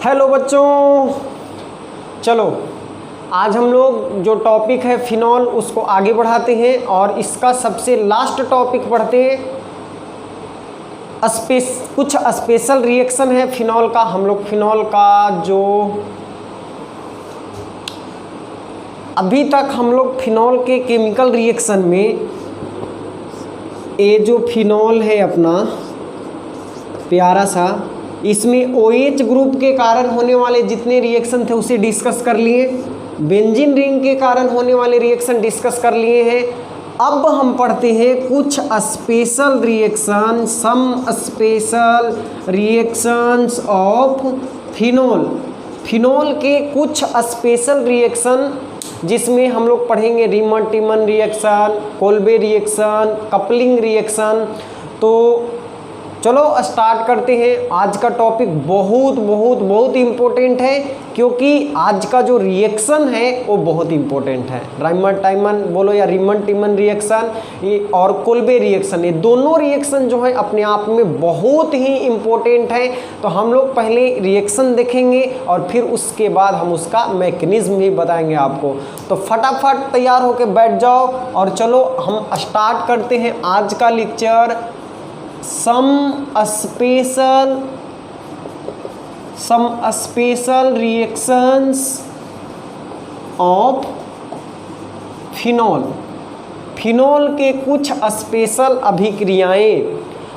Hello बच्चों, चलो आज हम लोग जो टॉपिक है फिनॉल उसको आगे बढ़ाते हैं और इसका सबसे लास्ट टॉपिक पढ़ते हैं। कुछ स्पेशल रिएक्शन है फिनॉल का। हम लोग फिनॉल का जो अभी तक हम लोग फिनॉल के केमिकल रिएक्शन में ये जो फिनॉल है अपना प्यारा सा, इसमें OH ग्रुप के कारण होने वाले जितने रिएक्शन थे उसे डिस्कस कर लिए। बेंजीन रिंग के कारण होने वाले रिएक्शन डिस्कस कर लिए हैं। अब हम पढ़ते हैं कुछ special reaction, some special reactions of phenol. Phenol के कुछ स्पेशल रिएक्शन जिसमें हम लोग पढ़ेंगे Reimer Tiemann reaction, Kolbe reaction, coupling reaction. तो चलो स्टार्ट करते हैं। आज का टॉपिक बहुत बहुत बहुत इम्पोर्टेंट है क्योंकि आज का जो रिएक्शन है वो बहुत इम्पोर्टेंट है। रीमन टाइमन बोलो या रीमन टीमन रिएक्शन ये और कोल्बे रिएक्शन, ये दोनों रिएक्शन जो है अपने आप में बहुत ही इम्पोर्टेंट है। तो हम लोग पहले रिएक्शन देखेंगे और फिर उसके बाद हम उसका मैकेनिज्म भी बताएंगे आपको। तो फटाफट तैयार होकर बैठ जाओ और चलो हम स्टार्ट करते हैं आज का lecture. some special reactions of phenol. Phenol के कुछ स्पेशल अभिक्रियाएं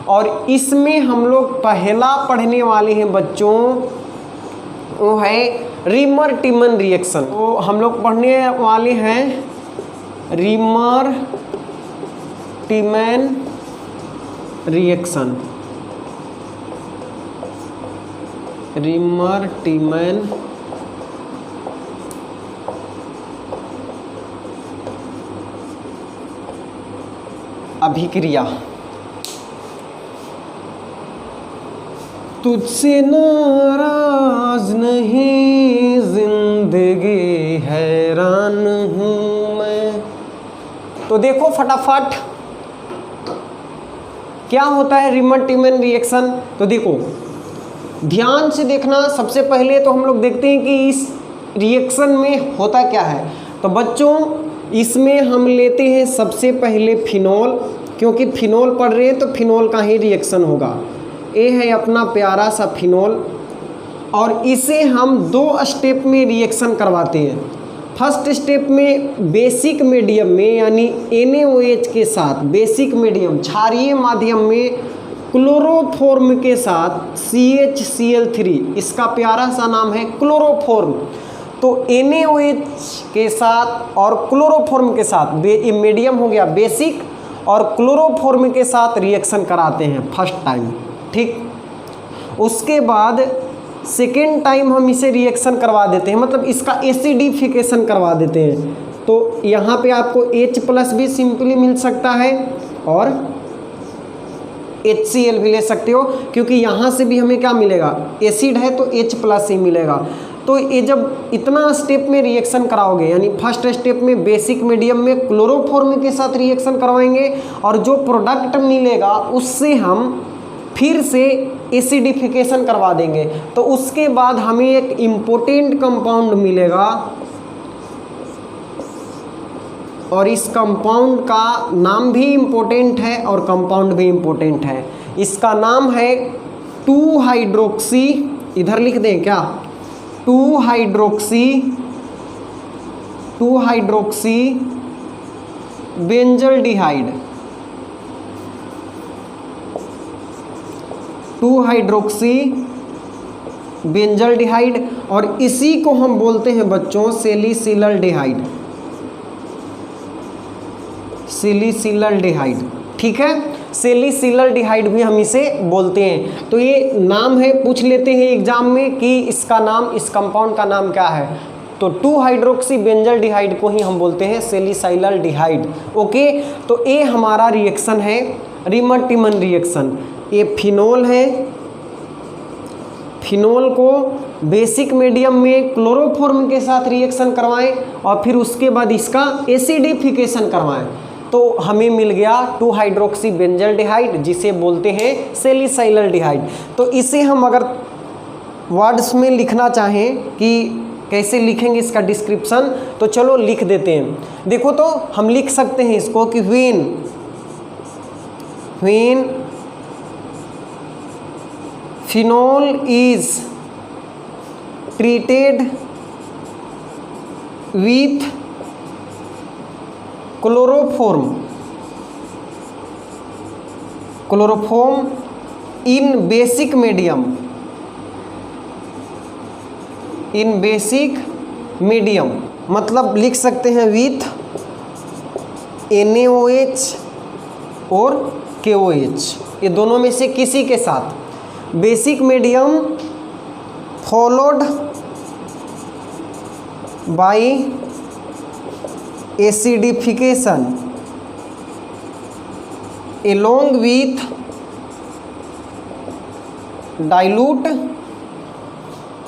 और इसमें हम लोग पहला पढ़ने वाले हैं बच्चों, वो है रीमर टीमन रिएक्शन। तो हम लोग पढ़ने वाले हैं रीमर टीमन रिएक्शन। रीमर टीमन अभिक्रिया। तुझसे नाराज नहीं, जिंदगी हैरान हूं मैं। तो देखो फटाफट क्या होता है रीमन टीमन रिएक्शन। तो देखो ध्यान से देखना। सबसे पहले तो हम लोग देखते हैं कि इस रिएक्शन में होता क्या है। तो बच्चों इसमें हम लेते हैं सबसे पहले फिनॉल, क्योंकि फिनॉल पढ़ रहे हैं तो फिनॉल का ही रिएक्शन होगा। ये है अपना प्यारा सा फिनॉल और इसे हम 2 स्टेप में रिएक्शन करवाते हैं। फर्स्ट स्टेप में बेसिक मीडियम में यानी NaOH के साथ, बेसिक मीडियम क्षारीय माध्यम में क्लोरोफॉर्म के साथ CHCl3, इसका प्यारा सा नाम है क्लोरोफॉर्म। तो NaOH के साथ और क्लोरोफॉर्म के साथ, ये मीडियम हो गया बेसिक, और क्लोरोफॉर्म के साथ रिएक्शन कराते हैं फर्स्ट टाइम, ठीक। उसके बाद सेकेंड टाइम हम इसे रिएक्शन करवा देते हैं, मतलब इसका एसिडिफिकेशन करवा देते हैं। तो यहाँ पे आपको H+ भी सिंपली मिल सकता है और HCl भी ले सकते हो, क्योंकि यहाँ से भी हमें क्या मिलेगा, एसिड है तो H+ ही मिलेगा। तो ये जब इतना स्टेप में रिएक्शन कराओगे, यानी फर्स्ट स्टेप में बेसिक मीडियम में क्लोरोफॉर्म के साथ रिएक्शन करवाएंगे और जो प्रोडक्ट मिलेगा उससे हम फिर से एसिडिफिकेशन करवा देंगे। तो उसके बाद हमें एक इम्पोर्टेंट कंपाउंड मिलेगा और इस कंपाउंड का नाम भी इम्पोर्टेंट है और कंपाउंड भी इम्पोर्टेंट है। इसका नाम है 2-हाइड्रोक्सी, इधर लिख दें क्या, 2-हाइड्रोक्सी बेंजल्डिहाइड। 2-हाइड्रोक्सी बेंजल्डिहाइड और इसी को हम बोलते हैं बच्चों सैलिसिलल्डिहाइड। सैलिसिलल्डिहाइड, ठीक है, सैलिसिलल्डिहाइड भी हम इसे बोलते हैं। तो ये नाम है, पूछ लेते हैं एग्जाम में कि इसका नाम, इस कंपाउंड का नाम क्या है। तो 2-हाइड्रोक्सी बेंजल्डिहाइड को ही हम बोलते हैं सैलिसिलल्डिहाइड। ओके, तो ये हमारा रिएक्शन है रीमन टीमन रिएक्शन। ये फिनॉल है, फिनॉल को बेसिक मीडियम में क्लोरोफॉर्म के साथ रिएक्शन करवाएं और फिर उसके बाद इसका एसिडिफिकेशन करवाएं। तो हमें मिल गया 2-हाइड्रोक्सी बेंजल्डिहाइड जिसे बोलते हैं सैलिसिलल्डिहाइड। तो इसे हम अगर वर्ड्स में लिखना चाहें कि कैसे लिखेंगे इसका डिस्क्रिप्शन, तो चलो लिख देते हैं। देखो तो हम लिख सकते हैं इसको कि when phenol is treated with chloroform in basic medium, मतलब लिख सकते हैं विथ NaOH और KOH, ये दोनों में से किसी के साथ basic medium followed by acidification along with dilute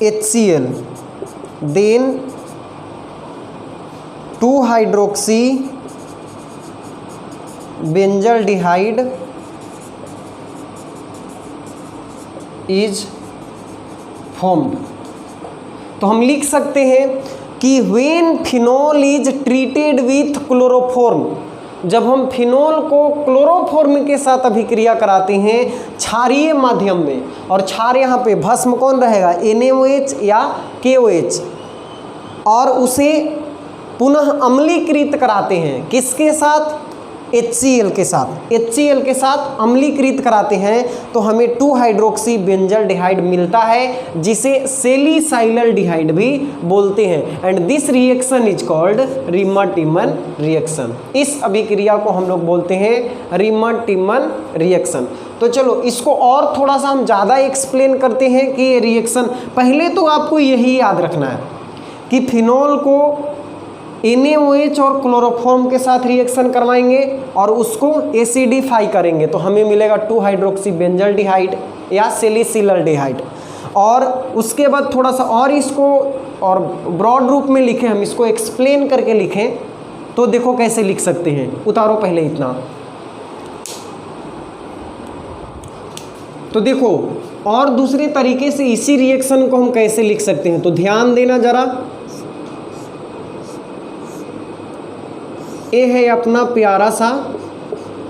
HCl, then 2-hydroxy benzaldehyde is formed। तो हम लिख सकते हैं कि when phenol is treated with chloroform, जब हम फिनोल को क्लोरोफॉर्म के साथ अभिक्रिया कराते हैं क्षारीय माध्यम में, और क्षार यहाँ पे भस्म कौन रहेगा, NaOH या KOH, और उसे पुनः अम्लीकृत कराते हैं किसके साथ, HCl के साथ अम्लीकृत कराते हैं, तो हमें 2-हाइड्रोक्सी बेंजल्डिहाइड मिलता है, जिसे सैलिसाइलडिहाइड भी बोलते हैं। And this reaction is called Reimer Tiemann reaction. इस अभिक्रिया को हम लोग बोलते हैं रीमर-टिमन रिएक्शन। तो चलो इसको और थोड़ा सा हम ज़्यादा एक्सप्लेन करते हैं कि ये रिएक्शन, पहले तो आपको यही याद रखना है कि फिनोल को NaOH और क्लोरोफॉर्म के साथ रिएक्शन करवाएंगे और उसको एसिडिफाई करेंगे, तो हमें मिलेगा 2-हाइड्रोक्सी बेंजल्डिहाइड या सैलिसिलडिहाइड। और उसके बाद थोड़ा सा और इसको और ब्रॉड रूप में लिखें, हम इसको एक्सप्लेन करके लिखें, तो देखो कैसे लिख सकते हैं। उतारो पहले इतना, तो देखो और दूसरे तरीके से इसी रिएक्शन को हम कैसे लिख सकते हैं, तो ध्यान देना जरा। ये है अपना प्यारा सा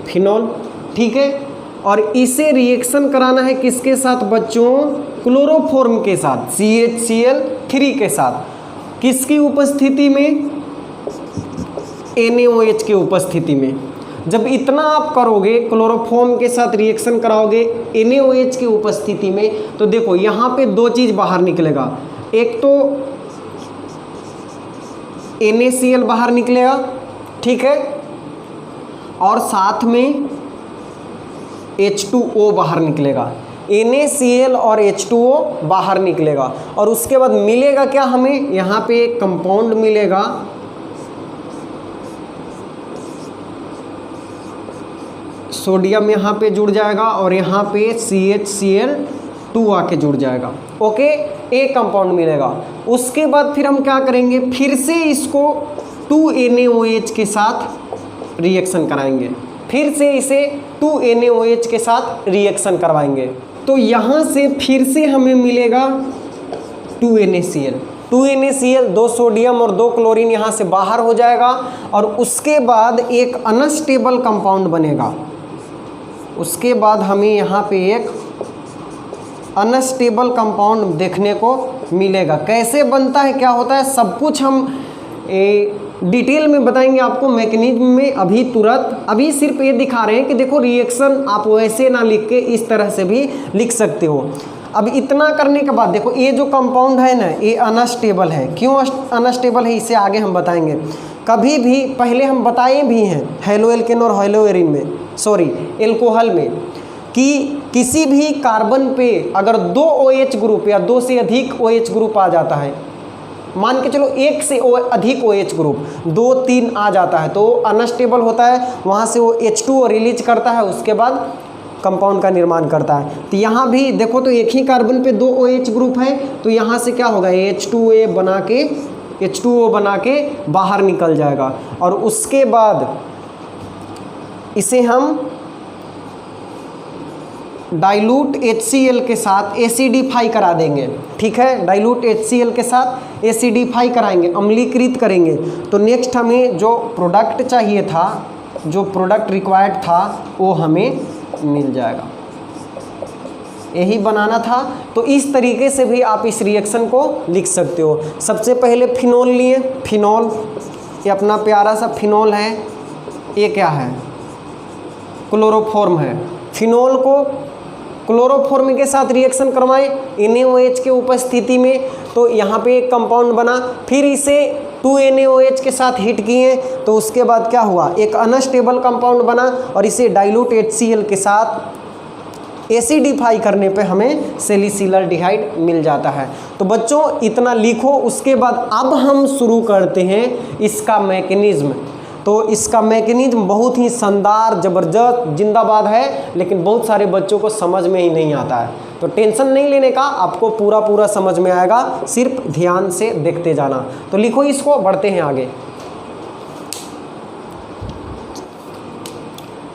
फिनोल, ठीक है, और इसे रिएक्शन कराना है किसके साथ बच्चों, क्लोरोफॉर्म के साथ, CHCl3 के साथ। किसकी उपस्थिति में, NaOH की उपस्थिति में। जब इतना आप करोगे, क्लोरोफॉर्म के साथ रिएक्शन कराओगे NaOH की उपस्थिति में, तो देखो यहाँ पे दो चीज़ बाहर निकलेगा, एक तो NaCl बाहर निकलेगा, ठीक है, और साथ में H2O बाहर निकलेगा। NaCl और H2O बाहर निकलेगा, और उसके बाद मिलेगा क्या हमें, यहाँ पे एक कंपाउंड मिलेगा, सोडियम यहाँ पे जुड़ जाएगा और यहाँ पे CHCl2 आके जुड़ जाएगा। ओके, एक कंपाउंड मिलेगा। उसके बाद फिर हम क्या करेंगे, फिर से इसको 2NaOH के साथ रिएक्शन कराएंगे, फिर से इसे 2NaOH के साथ रिएक्शन करवाएंगे, तो यहाँ से फिर से हमें मिलेगा 2NaCl। 2NaCl, 2 सोडियम और 2 क्लोरीन यहाँ से बाहर हो जाएगा, और उसके बाद एक अनस्टेबल कंपाउंड बनेगा। उसके बाद हमें यहाँ पे एक अनस्टेबल कंपाउंड देखने को मिलेगा। कैसे बनता है, क्या होता है, सब कुछ हम डिटेल में बताएंगे आपको मैकेनिज्म में। अभी सिर्फ ये दिखा रहे हैं कि देखो रिएक्शन आप वैसे ना लिख के इस तरह से भी लिख सकते हो। अब इतना करने के बाद देखो ये जो कंपाउंड है ना, ये अनस्टेबल है। क्यों अनस्टेबल है, इसे आगे हम बताएंगे। कभी भी पहले हम बताए भी हैं हेलोएल्केन और हेलोएरिन में, सॉरी एल्कोहल में, कि किसी भी कार्बन पे अगर 2 OH ग्रुप या 2 से अधिक OH ग्रुप आ जाता है, मान के चलो 1 से अधिक OH ग्रुप 2, 3 आ जाता है, तो अनस्टेबल होता है, वहाँ से वो H2O रिलीज करता है, उसके बाद कंपाउंड का निर्माण करता है। तो यहाँ भी देखो तो एक ही कार्बन पे 2 OH ग्रुप है, तो यहाँ से क्या होगा, H2O बना के बाहर निकल जाएगा, और उसके बाद इसे हम डाइल्यूट HCl के साथ एसिडिफाई करा देंगे, ठीक है, डाइल्यूट HCl के साथ एसिडिफाई कराएंगे, अम्लीकृत करेंगे। तो नेक्स्ट हमें जो प्रोडक्ट चाहिए था, जो प्रोडक्ट रिक्वायर्ड था, वो हमें मिल जाएगा। यही बनाना था। तो इस तरीके से भी आप इस रिएक्शन को लिख सकते हो। सबसे पहले फिनोल लिए, फिनोल, ये अपना प्यारा सा फिनोल है, ये क्या है, क्लोरोफॉर्म है। फिनोल को क्लोरोफॉर्म के साथ रिएक्शन करवाएं NaOH के उपस्थिति में, तो यहाँ पे एक कंपाउंड बना, फिर इसे 2NaOH के साथ हिट किए तो उसके बाद क्या हुआ, एक अनस्टेबल कंपाउंड बना और इसे डाइल्यूट HCl के साथ एसिडिफाई करने पे हमें सैलिसिलडिहाइड मिल जाता है। तो बच्चों इतना लिखो। उसके बाद अब हम शुरू करते हैं इसका मैकेनिज्म। तो इसका मैकेनिज्म बहुत ही शानदार, ज़बरदस्त, जिंदाबाद है, लेकिन बहुत सारे बच्चों को समझ में ही नहीं आता है। तो टेंशन नहीं लेने का, आपको पूरा समझ में आएगा, सिर्फ ध्यान से देखते जाना। तो लिखो इसको, बढ़ते हैं आगे।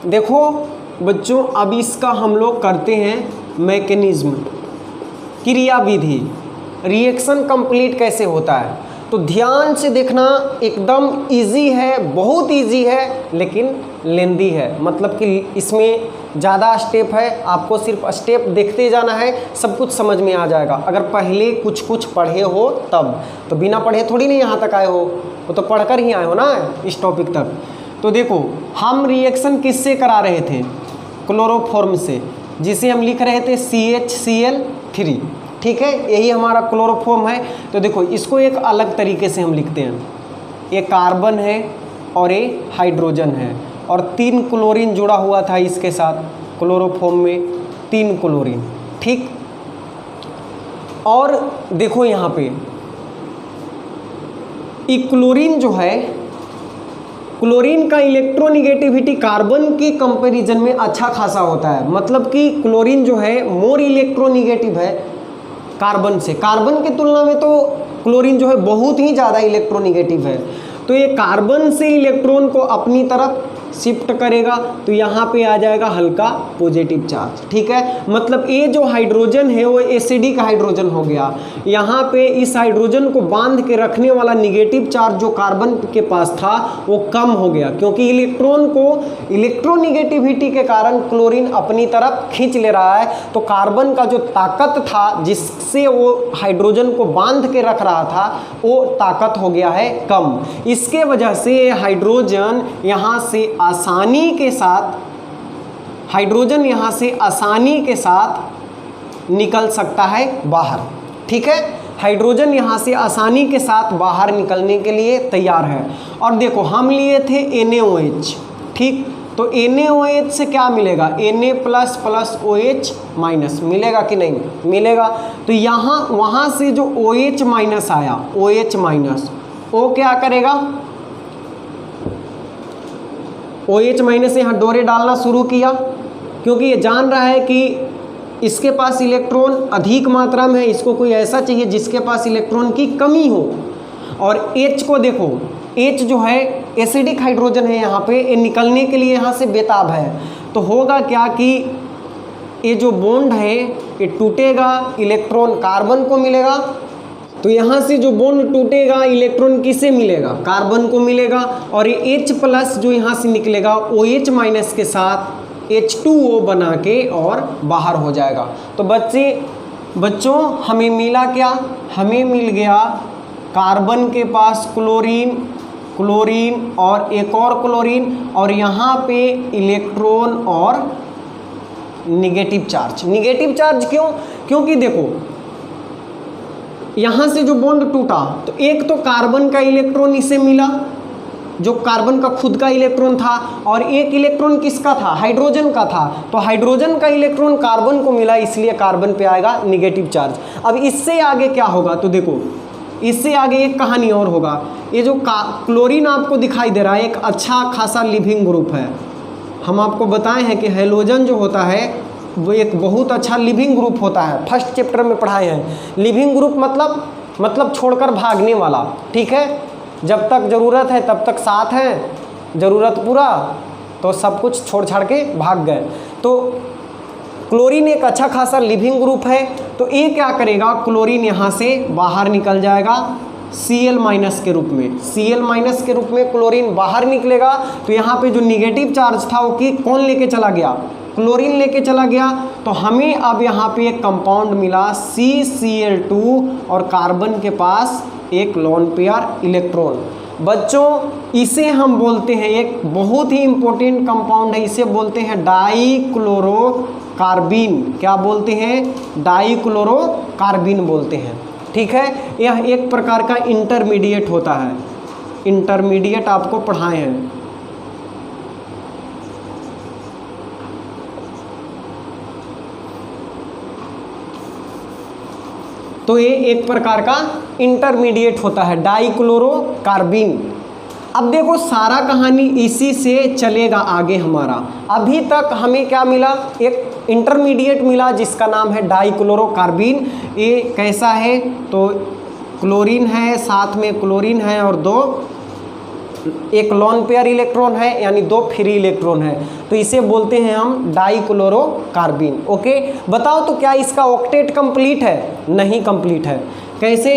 देखो बच्चों, अब इसका हम लोग करते हैं मैकेनिज्म, क्रियाविधि, रिएक्शन कंप्लीट कैसे होता है। तो ध्यान से देखना, एकदम इजी है, बहुत इजी है, लेकिन लेंदी है। मतलब कि इसमें ज़्यादा स्टेप है, आपको सिर्फ स्टेप देखते जाना है, सब कुछ समझ में आ जाएगा। अगर पहले कुछ पढ़े हो तब, तो बिना पढ़े थोड़ी नहीं यहाँ तक आए हो, वो तो पढ़कर ही आए हो ना इस टॉपिक तक। तो देखो, हम रिएक्शन किससे करा रहे थे, क्लोरोफॉर्म से, जिसे हम लिख रहे थे CHCl3, ठीक है, यही हमारा क्लोरोफॉर्म है। तो देखो इसको एक अलग तरीके से हम लिखते हैं, ये कार्बन है और ये हाइड्रोजन है, और 3 क्लोरीन जुड़ा हुआ था इसके साथ, क्लोरोफॉर्म में 3 क्लोरीन, ठीक। और देखो यहाँ पे क्लोरीन जो है, क्लोरीन का इलेक्ट्रोनिगेटिविटी कार्बन के कंपैरिजन में अच्छा खासा होता है। मतलब कि क्लोरीन जो है मोर इलेक्ट्रोनिगेटिव है कार्बन से, कार्बन की तुलना में तो क्लोरीन जो है बहुत ही ज़्यादा इलेक्ट्रोनिगेटिव है। तो ये कार्बन से इलेक्ट्रॉन को अपनी तरफ शिफ्ट करेगा, तो यहाँ पे आ जाएगा हल्का पॉजिटिव चार्ज, ठीक है। मतलब ये जो हाइड्रोजन है वो एसिडिक हाइड्रोजन हो गया। यहाँ पे इस हाइड्रोजन को बांध के रखने वाला निगेटिव चार्ज जो कार्बन के पास था वो कम हो गया, क्योंकि इलेक्ट्रॉन को इलेक्ट्रोनिगेटिविटी के कारण क्लोरीन अपनी तरफ खींच ले रहा है। तो कार्बन का जो ताकत था जिससे वो हाइड्रोजन को बांध के रख रहा था, वो ताकत हो गया है कम। इसके वजह से हाइड्रोजन यहाँ से आसानी के साथ, हाइड्रोजन यहाँ से आसानी के साथ निकल सकता है बाहर, ठीक है। हाइड्रोजन यहाँ से आसानी के साथ बाहर निकलने के लिए तैयार है। और देखो हम लिए थे NaOH, ठीक। तो NaOH से क्या मिलेगा, Na++OH- मिलेगा कि नहीं मिलेगा। तो यहाँ वहाँ से जो OH- आया, OH- वो क्या करेगा, OH- यहाँ डोरे डालना शुरू किया, क्योंकि ये जान रहा है कि इसके पास इलेक्ट्रॉन अधिक मात्रा में है, इसको कोई ऐसा चाहिए जिसके पास इलेक्ट्रॉन की कमी हो। और H को देखो, H जो है एसिडिक हाइड्रोजन है, यहाँ पे ये निकलने के लिए यहाँ से बेताब है। तो होगा क्या कि ये जो बॉन्ड है ये टूटेगा, इलेक्ट्रॉन कार्बन को मिलेगा। तो यहाँ से जो बॉन्ड टूटेगा, इलेक्ट्रॉन किसे मिलेगा, कार्बन को मिलेगा। और ये H+ जो यहाँ से निकलेगा OH- के साथ H2O बना के और बाहर हो जाएगा। तो बच्चों हमें मिला क्या, हमें मिल गया कार्बन के पास क्लोरीन और एक और क्लोरीन, और यहाँ पे इलेक्ट्रॉन और निगेटिव चार्ज। क्यों, क्योंकि देखो यहाँ से जो बॉन्ड टूटा तो एक तो कार्बन का इलेक्ट्रॉन इसे मिला जो कार्बन का खुद का इलेक्ट्रॉन था, और एक इलेक्ट्रॉन किसका था, हाइड्रोजन का था। तो हाइड्रोजन का इलेक्ट्रॉन कार्बन को मिला, इसलिए कार्बन पे आएगा निगेटिव चार्ज। अब इससे आगे क्या होगा, तो देखो इससे आगे एक कहानी और होगा। ये जो क्लोरीन आपको दिखाई दे रहा है एक अच्छा खासा लिविंग ग्रुप है। हम आपको बताए हैं कि हैलोजन जो होता है वो एक बहुत अच्छा लिविंग ग्रुप होता है, फर्स्ट चैप्टर में पढ़ाए हैं। लिविंग ग्रुप मतलब छोड़कर भागने वाला, ठीक है। जब तक ज़रूरत है तब तक साथ हैं, ज़रूरत पूरा तो सब कुछ छोड़ छाड़ के भाग गए। तो क्लोरीन एक अच्छा खासा लिविंग ग्रुप है, तो ये क्या करेगा, क्लोरीन यहाँ से बाहर निकल जाएगा Cl माइनस के रूप में, Cl माइनस के रूप में क्लोरीन बाहर निकलेगा। तो यहाँ पे जो निगेटिव चार्ज था वो कि कौन लेके चला गया, क्लोरीन लेके चला गया। तो हमें अब यहाँ पे एक कंपाउंड मिला CCl2 और कार्बन के पास एक लोन पेयर इलेक्ट्रॉन। बच्चों इसे हम बोलते हैं, एक बहुत ही इंपॉर्टेंट कंपाउंड है, इसे बोलते हैं डाइक्लोरोकार्बीन। क्या बोलते हैं, डाइक्लोरोकार्बीन बोलते हैं। ठीक है, यह एक प्रकार का इंटरमीडिएट होता है, इंटरमीडिएट आपको पढ़ाए हैं। तो ये एक प्रकार का इंटरमीडिएट होता है डाइक्लोरोकार्बीन। अब देखो सारा कहानी इसी से चलेगा आगे हमारा। अभी तक हमें क्या मिला, एक इंटरमीडिएट मिला जिसका नाम है डाइक्लोरोकार्बीन। ये कैसा है, तो क्लोरीन है, साथ में क्लोरीन है और एक लॉन पेयर इलेक्ट्रॉन है, यानी 2 फ्री इलेक्ट्रॉन है। तो इसे बोलते हैं हम डाइक्लोरोकार्बीन। ओके, बताओ तो क्या इसका ऑक्टेट कंप्लीट है, नहीं कंप्लीट है। कैसे,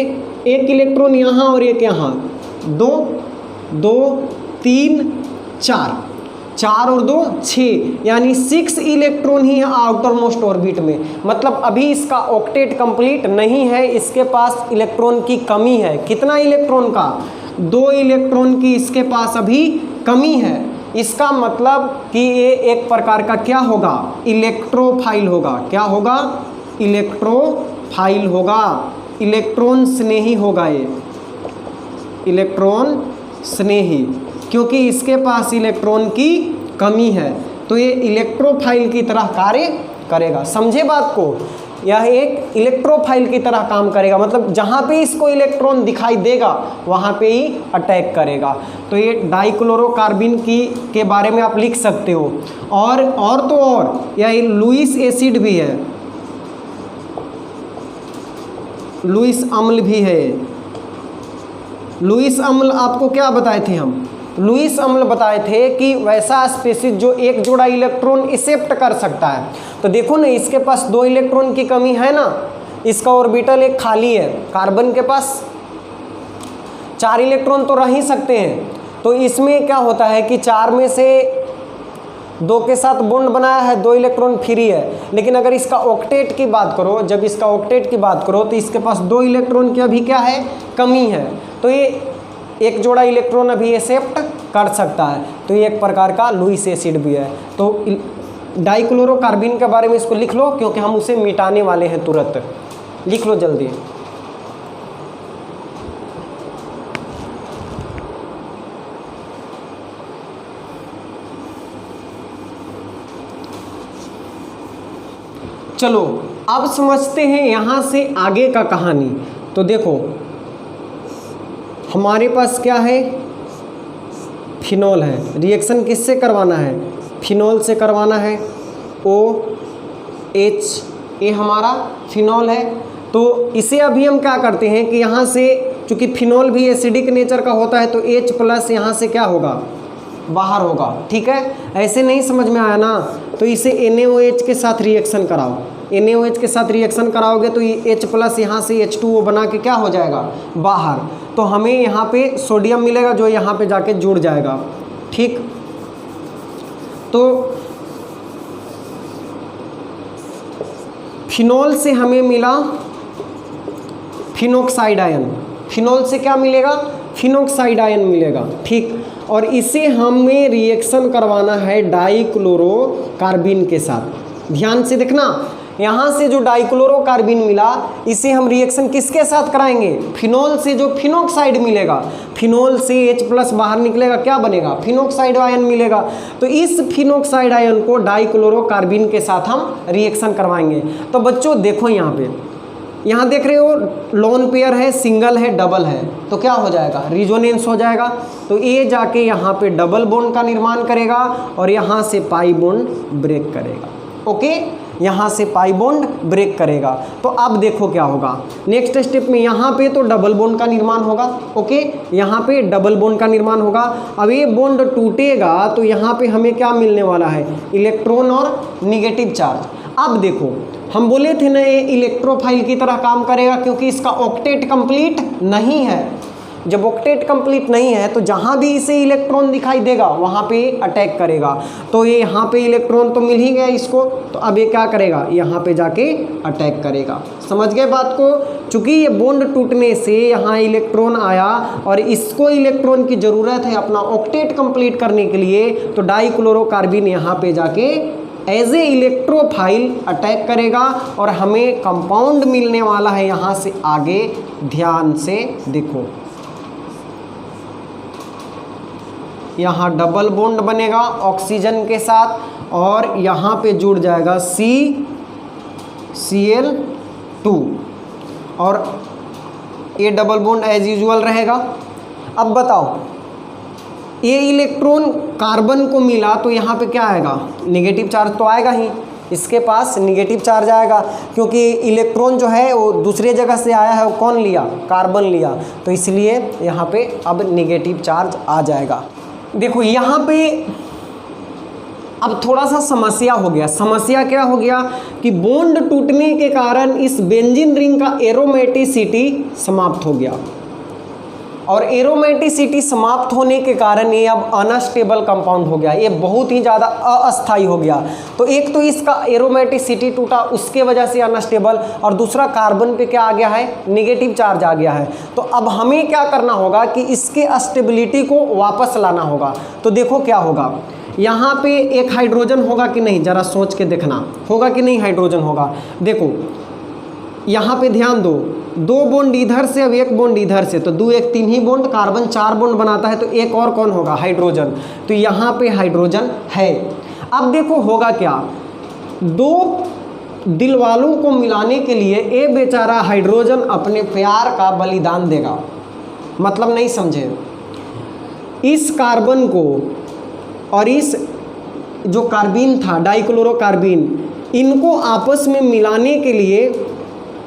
एक इलेक्ट्रॉन यहाँ और एक यहाँ, 2 2 3 4, 4 और 2 6, यानी 6 इलेक्ट्रॉन ही है आउटर मोस्ट ऑर्बिट में। मतलब अभी इसका ऑक्टेट कंप्लीट नहीं है, इसके पास इलेक्ट्रॉन की कमी है। कितना इलेक्ट्रॉन का, 2 इलेक्ट्रॉन की इसके पास अभी कमी है। इसका मतलब कि ये एक प्रकार का क्या होगा, इलेक्ट्रोफाइल होगा। क्या होगा, इलेक्ट्रोफाइल होगा, इलेक्ट्रॉन स्नेही होगा, ये इलेक्ट्रॉन स्नेही, क्योंकि इसके पास इलेक्ट्रॉन की कमी है। तो ये इलेक्ट्रोफाइल की तरह कार्य करेगा। समझे बात को, यह एक इलेक्ट्रोफाइल की तरह काम करेगा। मतलब जहाँ पे इसको इलेक्ट्रॉन दिखाई देगा वहाँ पे ही अटैक करेगा। तो ये डाइक्लोरोकार्बीन के बारे में आप लिख सकते हो। और तो और यह लुईस एसिड भी है, लुईस अम्ल भी है। लुईस अम्ल आपको क्या बताए थे हम, लुईस अम्ल बताए थे कि वैसा स्पीशीज जो एक जोड़ा इलेक्ट्रॉन एक्सेप्ट कर सकता है। तो देखो ना, इसके पास 2 इलेक्ट्रॉन की कमी है ना, इसका ऑर्बिटल एक खाली है, कार्बन के पास 4 इलेक्ट्रॉन तो रह ही सकते हैं। तो इसमें क्या होता है कि 4 में से 2 के साथ बॉन्ड बनाया है, 2 इलेक्ट्रॉन फ्री है। लेकिन अगर इसका ऑक्टेट की बात करो, जब इसका ऑक्टेट की बात करो तो इसके पास 2 इलेक्ट्रॉन की अभी क्या है, कमी है। तो ये एक जोड़ा इलेक्ट्रॉन अभी एक्सेप्ट कर सकता है। तो ये एक प्रकार का लुईस एसिड भी है। तो डाइक्लोरोकार्बीन के बारे में इसको लिख लो, क्योंकि हम उसे मिटाने वाले हैं तुरंत। लिख लो जल्दी। चलो अब समझते हैं यहाँ से आगे का कहानी। तो देखो हमारे पास क्या है, फिनॉल है। रिएक्शन किससे करवाना है, फिनॉल से करवाना है। OH, ये हमारा फिनॉल है। तो इसे अभी हम क्या करते हैं कि यहाँ से, चूँकि फिनॉल भी एसिडिक नेचर का होता है, तो H+ यहाँ से क्या होगा, बाहर होगा। ठीक है, ऐसे नहीं समझ में आया ना, तो इसे NaOH के साथ रिएक्शन कराओ। NaOH के साथ रिएक्शन कराओगे तो ये H+ यहाँ से H2O बना के क्या हो जाएगा, बाहर। तो हमें यहाँ पे सोडियम मिलेगा जो यहाँ पे जाके जुड़ जाएगा। ठीक, तो फिनॉल से हमें मिला फिनोक्साइड आयन। फिनॉल से क्या मिलेगा, फिनोक्साइड आयन मिलेगा। ठीक, और इसे हमें रिएक्शन करवाना है डाइक्लोरोकार्बीन के साथ। ध्यान से देखना, यहाँ से जो डाइक्लोरोकार्बीन मिला, इसे हम रिएक्शन किसके साथ कराएंगे, फिनॉल से। जो फिनोक्साइड मिलेगा, फिनॉल से H+ बाहर निकलेगा, क्या बनेगा, फिनोक्साइड आयन मिलेगा। तो इस फिनोक्साइड आयन को डाइक्लोरोकार्बीन के साथ हम रिएक्शन करवाएंगे। तो बच्चों देखो यहाँ पे, यहाँ देख रहे हो लोन पेयर है, सिंगल है, डबल है, तो क्या हो जाएगा, रिजोनेंस हो जाएगा। तो ये जाके यहाँ पे डबल बॉन्ड का निर्माण करेगा और यहाँ से पाई बॉन्ड ब्रेक करेगा। ओके, यहाँ से पाई बॉन्ड ब्रेक करेगा। तो अब देखो क्या होगा नेक्स्ट स्टेप में, यहाँ पे तो डबल बॉन्ड का निर्माण होगा। ओके, यहाँ पे डबल बॉन्ड का निर्माण होगा। अब ये बॉन्ड टूटेगा तो यहाँ पे हमें क्या मिलने वाला है, इलेक्ट्रॉन और निगेटिव चार्ज। अब देखो हम बोले थे ना ये इलेक्ट्रोफाइल की तरह काम करेगा क्योंकि इसका ऑक्टेट कंप्लीट नहीं है। जब ऑक्टेट कंप्लीट नहीं है तो जहां भी इसे इलेक्ट्रॉन दिखाई देगा वहां पे अटैक करेगा। तो ये यहाँ पे इलेक्ट्रॉन तो मिल ही गया इसको, तो अब ये क्या करेगा, यहाँ पे जाके अटैक करेगा। समझ गए बात को? चूंकि ये बॉन्ड टूटने से यहाँ इलेक्ट्रॉन आया और इसको इलेक्ट्रॉन की ज़रूरत है अपना ऑक्टेट कंप्लीट करने के लिए, तो डाइक्लोरोकार्बन यहाँ पे जाके एज ए इलेक्ट्रोफाइल अटैक करेगा और हमें कंपाउंड मिलने वाला है यहाँ से आगे। ध्यान से देखो, यहाँ डबल बॉन्ड बनेगा ऑक्सीजन के साथ और यहाँ पे जुड़ जाएगा Cl2 और ये डबल बॉन्ड एज यूजुअल रहेगा। अब बताओ, ये इलेक्ट्रॉन कार्बन को मिला तो यहाँ पे क्या आएगा, नेगेटिव चार्ज तो आएगा ही, इसके पास नेगेटिव चार्ज आएगा क्योंकि इलेक्ट्रॉन जो है वो दूसरे जगह से आया है, वो कौन लिया, कार्बन लिया, तो इसलिए यहाँ पे अब नेगेटिव चार्ज आ जाएगा। देखो यहाँ पे अब थोड़ा सा समस्या हो गया। समस्या क्या हो गया कि बॉन्ड टूटने के कारण इस बेंजीन रिंग का एरोमेटिसिटी समाप्त हो गया और एरोमेटिसिटी समाप्त होने के कारण ये अब अनस्टेबल कंपाउंड हो गया, ये बहुत ही ज़्यादा अस्थायी हो गया। तो एक तो इसका एरोमेटिसिटी टूटा, उसके वजह से अनस्टेबल, और दूसरा कार्बन पे क्या आ गया है, नेगेटिव चार्ज आ गया है। तो अब हमें क्या करना होगा कि इसके स्टेबिलिटी को वापस लाना होगा। तो देखो क्या होगा, यहाँ पे एक हाइड्रोजन होगा कि नहीं, ज़रा सोच के देखना, होगा कि नहीं हाइड्रोजन होगा। देखो यहाँ पे ध्यान दो, 2 बॉन्ड इधर से, अब 1 बॉन्ड इधर से, तो 2 1 3 ही बॉन्ड, कार्बन 4 बॉन्ड बनाता है, तो एक और कौन होगा, हाइड्रोजन। तो यहाँ पे हाइड्रोजन है। अब देखो होगा क्या, 2 दिल वालों को मिलाने के लिए ये बेचारा हाइड्रोजन अपने प्यार का बलिदान देगा। मतलब नहीं समझे, इस कार्बन को और इस जो कार्बीन था डाइक्लोरोकार्बीन, इनको आपस में मिलाने के लिए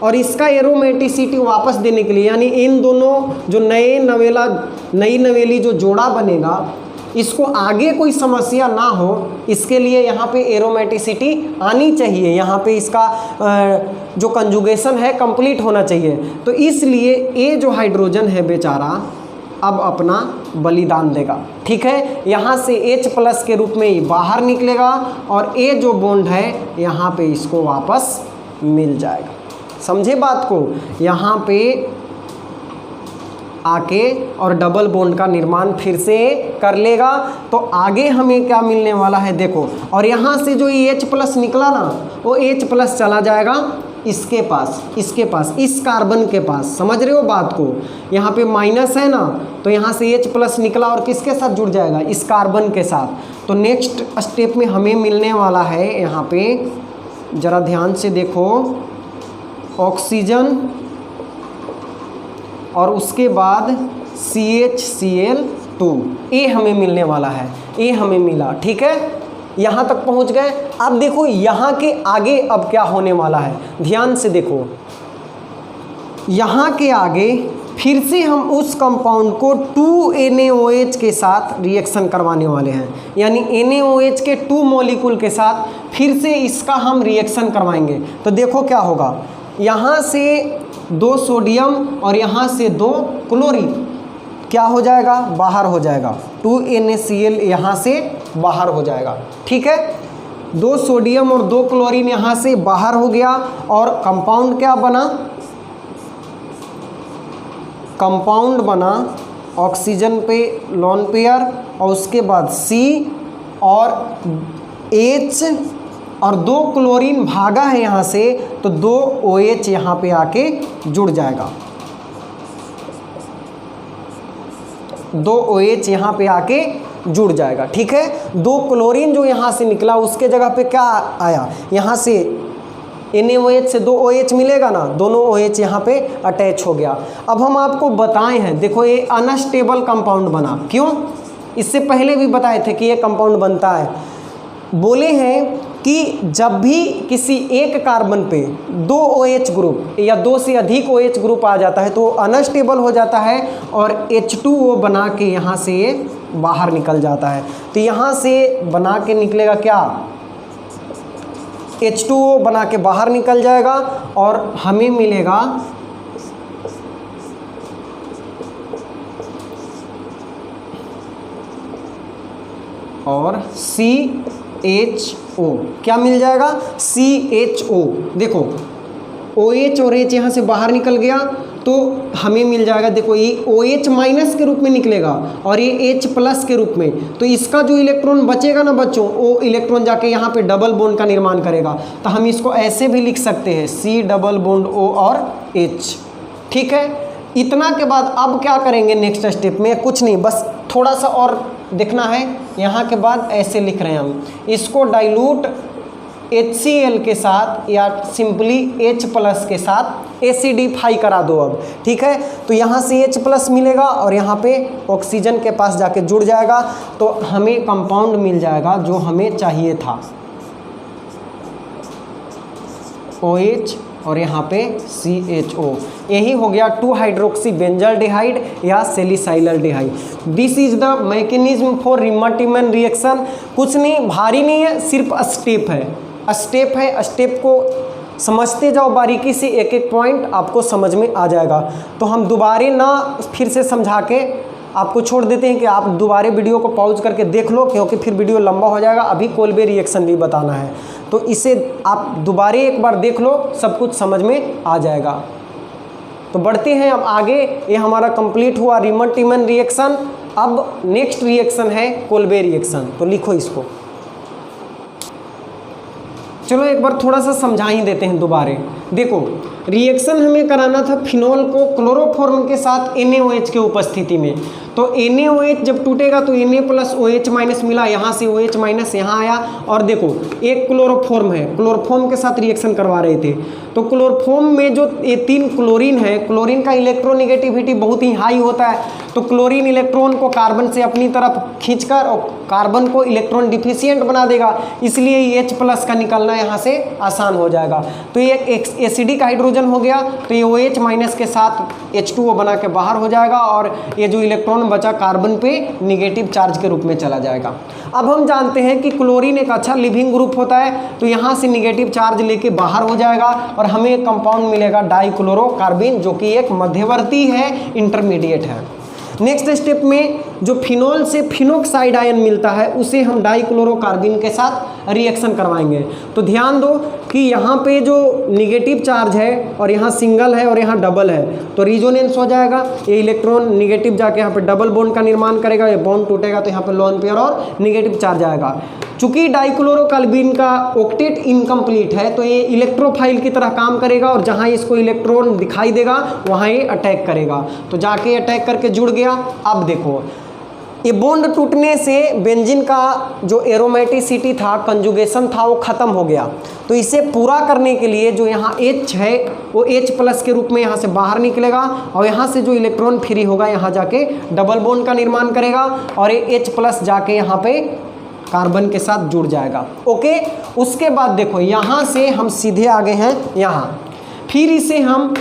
और इसका एरोमेटिसिटी वापस देने के लिए, यानी इन दोनों जो नई नवेली जो जोड़ा बनेगा, इसको आगे कोई समस्या ना हो, इसके लिए यहाँ पे एरोमेटिसिटी आनी चाहिए, यहाँ पे इसका जो कंजुगेशन है कंप्लीट होना चाहिए। तो इसलिए ये जो हाइड्रोजन है बेचारा अब अपना बलिदान देगा। ठीक है, यहाँ से H+ के रूप में बाहर निकलेगा और ये जो बॉन्ड है यहाँ पे इसको वापस मिल जाएगा। समझे बात को? यहाँ पे आके और डबल बॉन्ड का निर्माण फिर से कर लेगा। तो आगे हमें क्या मिलने वाला है देखो, और यहाँ से जो H+ निकला ना, वो H+ चला जाएगा इसके पास, इस कार्बन के पास। समझ रहे हो बात को? यहाँ पे माइनस है ना, तो यहाँ से H+ निकला और किसके साथ जुड़ जाएगा, इस कार्बन के साथ। तो नेक्स्ट स्टेप में हमें मिलने वाला है, यहाँ पे ज़रा ध्यान से देखो, ऑक्सीजन और उसके बाद CHCl2, ये हमें मिलने वाला है, ये हमें मिला। ठीक है, यहाँ तक पहुँच गए। अब देखो यहाँ के आगे अब क्या होने वाला है, ध्यान से देखो। यहाँ के आगे फिर से हम उस कंपाउंड को 2NaOH के साथ रिएक्शन करवाने वाले हैं, यानी NaOH के 2 मॉलिक्यूल के साथ फिर से इसका हम रिएक्शन करवाएंगे। तो देखो क्या होगा, यहाँ से 2 सोडियम और यहाँ से 2 क्लोरीन क्या हो जाएगा, बाहर हो जाएगा। 2NaCl यहाँ से बाहर हो जाएगा। ठीक है, 2 सोडियम और 2 क्लोरीन यहाँ से बाहर हो गया और कंपाउंड क्या बना, कंपाउंड बना ऑक्सीजन पे लोन पेयर और उसके बाद C और H और 2 क्लोरीन भागा है यहाँ से, तो 2 OH यहाँ पे आके जुड़ जाएगा। 2 OH यहाँ पे आके जुड़ जाएगा। ठीक है, 2 क्लोरीन जो यहाँ से निकला उसके जगह पे क्या आया, यहाँ से NaOH से 2 OH मिलेगा ना, दोनों OH यहाँ पे अटैच हो गया। अब हम आपको बताए हैं, देखो ये अनस्टेबल कंपाउंड बना, क्यों? इससे पहले भी बताए थे कि ये कंपाउंड बनता है। बोले हैं कि जब भी किसी एक कार्बन पे 2 OH ग्रुप या 2 से अधिक OH ग्रुप आ जाता है तो अनस्टेबल हो जाता है और H2O बना के यहाँ से ये बाहर निकल जाता है। तो यहाँ से बना के निकलेगा क्या, H2O बना के बाहर निकल जाएगा और हमें मिलेगा और CHO। क्या मिल जाएगा? CHO। देखो OH और H यहाँ से बाहर निकल गया तो हमें मिल जाएगा, देखो ये OH माइनस के रूप में निकलेगा और ये H प्लस के रूप में। तो इसका जो इलेक्ट्रॉन बचेगा ना बच्चों, वो इलेक्ट्रॉन जाके यहाँ पे डबल बॉन्ड का निर्माण करेगा। तो हम इसको ऐसे भी लिख सकते हैं C डबल बॉन्ड O और H। ठीक है, इतना के बाद अब क्या करेंगे नेक्स्ट स्टेप में? कुछ नहीं, बस थोड़ा सा और देखना है। यहाँ के बाद ऐसे लिख रहे हैं हम, इसको डाइल्यूट HCl के साथ या सिंपली H प्लस के साथ एसिडिफाई करा दो अब। ठीक है, तो यहाँ से H प्लस मिलेगा और यहाँ पे ऑक्सीजन के पास जाके जुड़ जाएगा, तो हमें कंपाउंड मिल जाएगा जो हमें चाहिए था, OH और यहाँ पे CHO। यही हो गया 2 हाइड्रोक्सी बेंजल्डिहाइड या salicylaldehyde. This is the mechanism for Reimer Tiemann reaction. कुछ नहीं, भारी नहीं है, सिर्फ स्टेप है, स्टेप है। स्टेप को समझते जाओ बारीकी से, एक एक पॉइंट आपको समझ में आ जाएगा। तो हम दोबारे ना फिर से समझा के आपको छोड़ देते हैं कि आप दोबारे वीडियो को पॉज करके देख लो, क्योंकि फिर वीडियो लंबा हो जाएगा। अभी कोल्बे रिएक्शन भी बताना है, तो इसे आप दोबारे एक बार देख लो, सब कुछ समझ में आ जाएगा। तो बढ़ते हैं अब आगे। ये हमारा कंप्लीट हुआ रीमा-टीमन रिएक्शन। अब नेक्स्ट रिएक्शन है कोल्बे रिएक्शन। तो लिखो इसको, चलो एक बार थोड़ा सा समझा ही देते हैं दोबारे। देखो रिएक्शन हमें कराना था फिनॉल को क्लोरोफॉर्म के साथ NaOH के उपस्थिति में। तो NaOH जब टूटेगा तो Na प्लस OH माइनस मिला, यहाँ से OH माइनस यहाँ आया। और देखो एक क्लोरोफॉर्म है, क्लोरोफॉर्म के साथ रिएक्शन करवा रहे थे। तो क्लोरोफॉर्म में जो ये 3 क्लोरीन है, क्लोरीन का इलेक्ट्रोनिगेटिविटी बहुत ही हाई होता है। तो क्लोरीन इलेक्ट्रॉन को कार्बन से अपनी तरफ खींचकर और कार्बन को इलेक्ट्रॉन डिफिशियंट बना देगा, इसलिए H प्लस का निकलना यहाँ से आसान हो जाएगा। तो ये एक एसिडिक हाइड्रोजन हो गया, तो ये OH माइनस के साथ H2O बना के बाहर हो जाएगा और ये जो इलेक्ट्रॉन बचा कार्बन पे निगेटिव चार्ज के रूप में चला जाएगा। अब हम जानते हैं कि क्लोरीन एक अच्छा लिविंग ग्रुप होता है, तो यहाँ से निगेटिव चार्ज लेके बाहर हो जाएगा और हमें एक कंपाउंड मिलेगा डाइक्लोरोकार्बिन, जो कि एक मध्यवर्ती है, इंटरमीडिएट है। नेक्स्ट स्टेप में जो फिनॉल से फिनोक्साइड आयन मिलता है उसे हम डाइक्लोरोकार्बिन के साथ रिएक्शन करवाएंगे। तो ध्यान दो कि यहाँ पे जो निगेटिव चार्ज है और यहाँ सिंगल है और यहाँ डबल है, तो रिजोनेंस हो जाएगा। ये इलेक्ट्रॉन निगेटिव जाके यहाँ पे डबल बॉन्ड का निर्माण करेगा, ये बॉन्ड टूटेगा तो यहाँ पे लोन पेयर और निगेटिव चार्ज आएगा। चूंकि डाइक्लोरोकार्बिन का ऑक्टेट इनकम्प्लीट है, तो ये इलेक्ट्रोफाइल की तरह काम करेगा और जहाँ इसको इलेक्ट्रॉन दिखाई देगा वहाँ ये अटैक करेगा। तो जाके अटैक करके जुड़ गया। अब देखो ये बॉन्ड टूटने से बेंजीन का जो एरोमेटिसिटी था, कंजुगेशन था, वो ख़त्म हो गया। तो इसे पूरा करने के लिए जो यहाँ H है वो H प्लस के रूप में यहाँ से बाहर निकलेगा और यहाँ से जो इलेक्ट्रॉन फ्री होगा यहाँ जाके डबल बॉन्ड का निर्माण करेगा और ये H प्लस जाके यहाँ पे कार्बन के साथ जुड़ जाएगा। ओके, उसके बाद देखो यहाँ से हम सीधे आगे हैं यहाँ, फिर इसे हम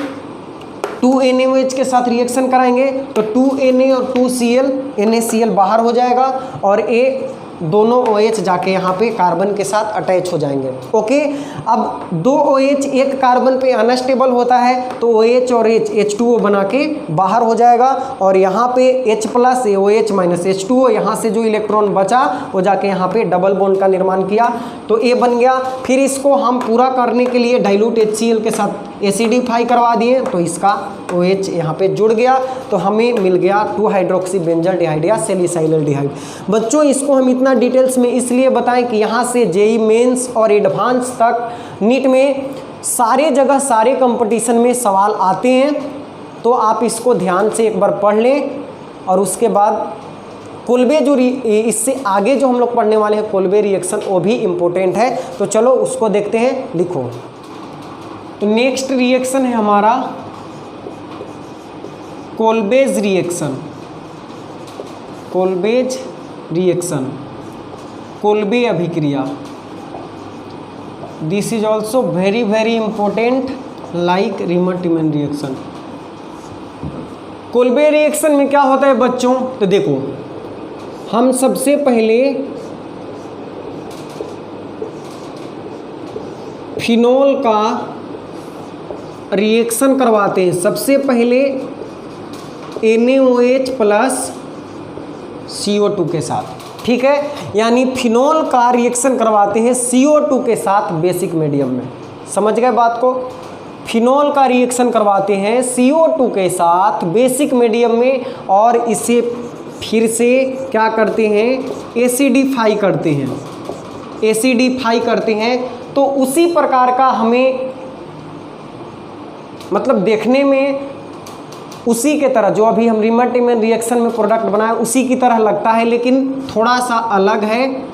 2NaOH के साथ रिएक्शन कराएंगे। तो 2Na और 2Cl, NaCl बाहर हो जाएगा और ये दोनों OH जाके यहाँ पे कार्बन के साथ अटैच हो जाएंगे। ओके, अब 2 OH एक कार्बन पे अनस्टेबल होता है, तो OH और H H2O बना के बाहर हो जाएगा और यहाँ पे H plus OH minus H2O, यहाँ से जो इलेक्ट्रॉन बचा वो जाके यहाँ पे डबल बॉन्ड का निर्माण किया, तो A बन गया। फिर इसको हम पूरा करने के लिए डाइल्यूट HCl के साथ एसिडिफाई करवा दिए, तो इसका OH यहाँ पे जुड़ गया, तो हमें मिल गया 2 हाइड्रोक्सी बेंजल्डिहाइड या सैलिसाइलडिहाइड। बच्चों इसको हम इतना डिटेल्स में इसलिए बताएं कि यहाँ से JEE मेंस और एडवांस तक नीट में सारे जगह सारे कंपटीशन में सवाल आते हैं, तो आप इसको ध्यान से एक बार पढ़ लें। और उसके बाद कोल्बे जो इससे आगे जो हम लोग पढ़ने वाले हैं कोल्बे रिएक्शन, वो भी इम्पोर्टेंट है। तो चलो उसको देखते हैं, लिखो। तो नेक्स्ट रिएक्शन है हमारा Kolbe's reaction. Kolbe's reaction, Kolbe अभिक्रिया। This is also very very important like Reimer Tiemann reaction. Kolbe reaction में क्या होता है बच्चों? तो देखो हम सबसे पहले फिनॉल का रिएक्शन करवाते हैं, सबसे पहले NaOH प्लस CO2 के साथ, ठीक है। यानी फिनॉल का रिएक्शन करवाते हैं CO2 के साथ बेसिक मीडियम में, समझ गए बात को। फिनॉल का रिएक्शन करवाते हैं CO2 के साथ बेसिक मीडियम में और इसे फिर से क्या करते हैं, एसिडिफाई करते हैं, एसिडिफाई करते हैं। तो उसी प्रकार का हमें मतलब देखने में उसी के तरह जो अभी हम रीमर्टिमन रिएक्शन में प्रोडक्ट बनाए उसी की तरह लगता है, लेकिन थोड़ा सा अलग है।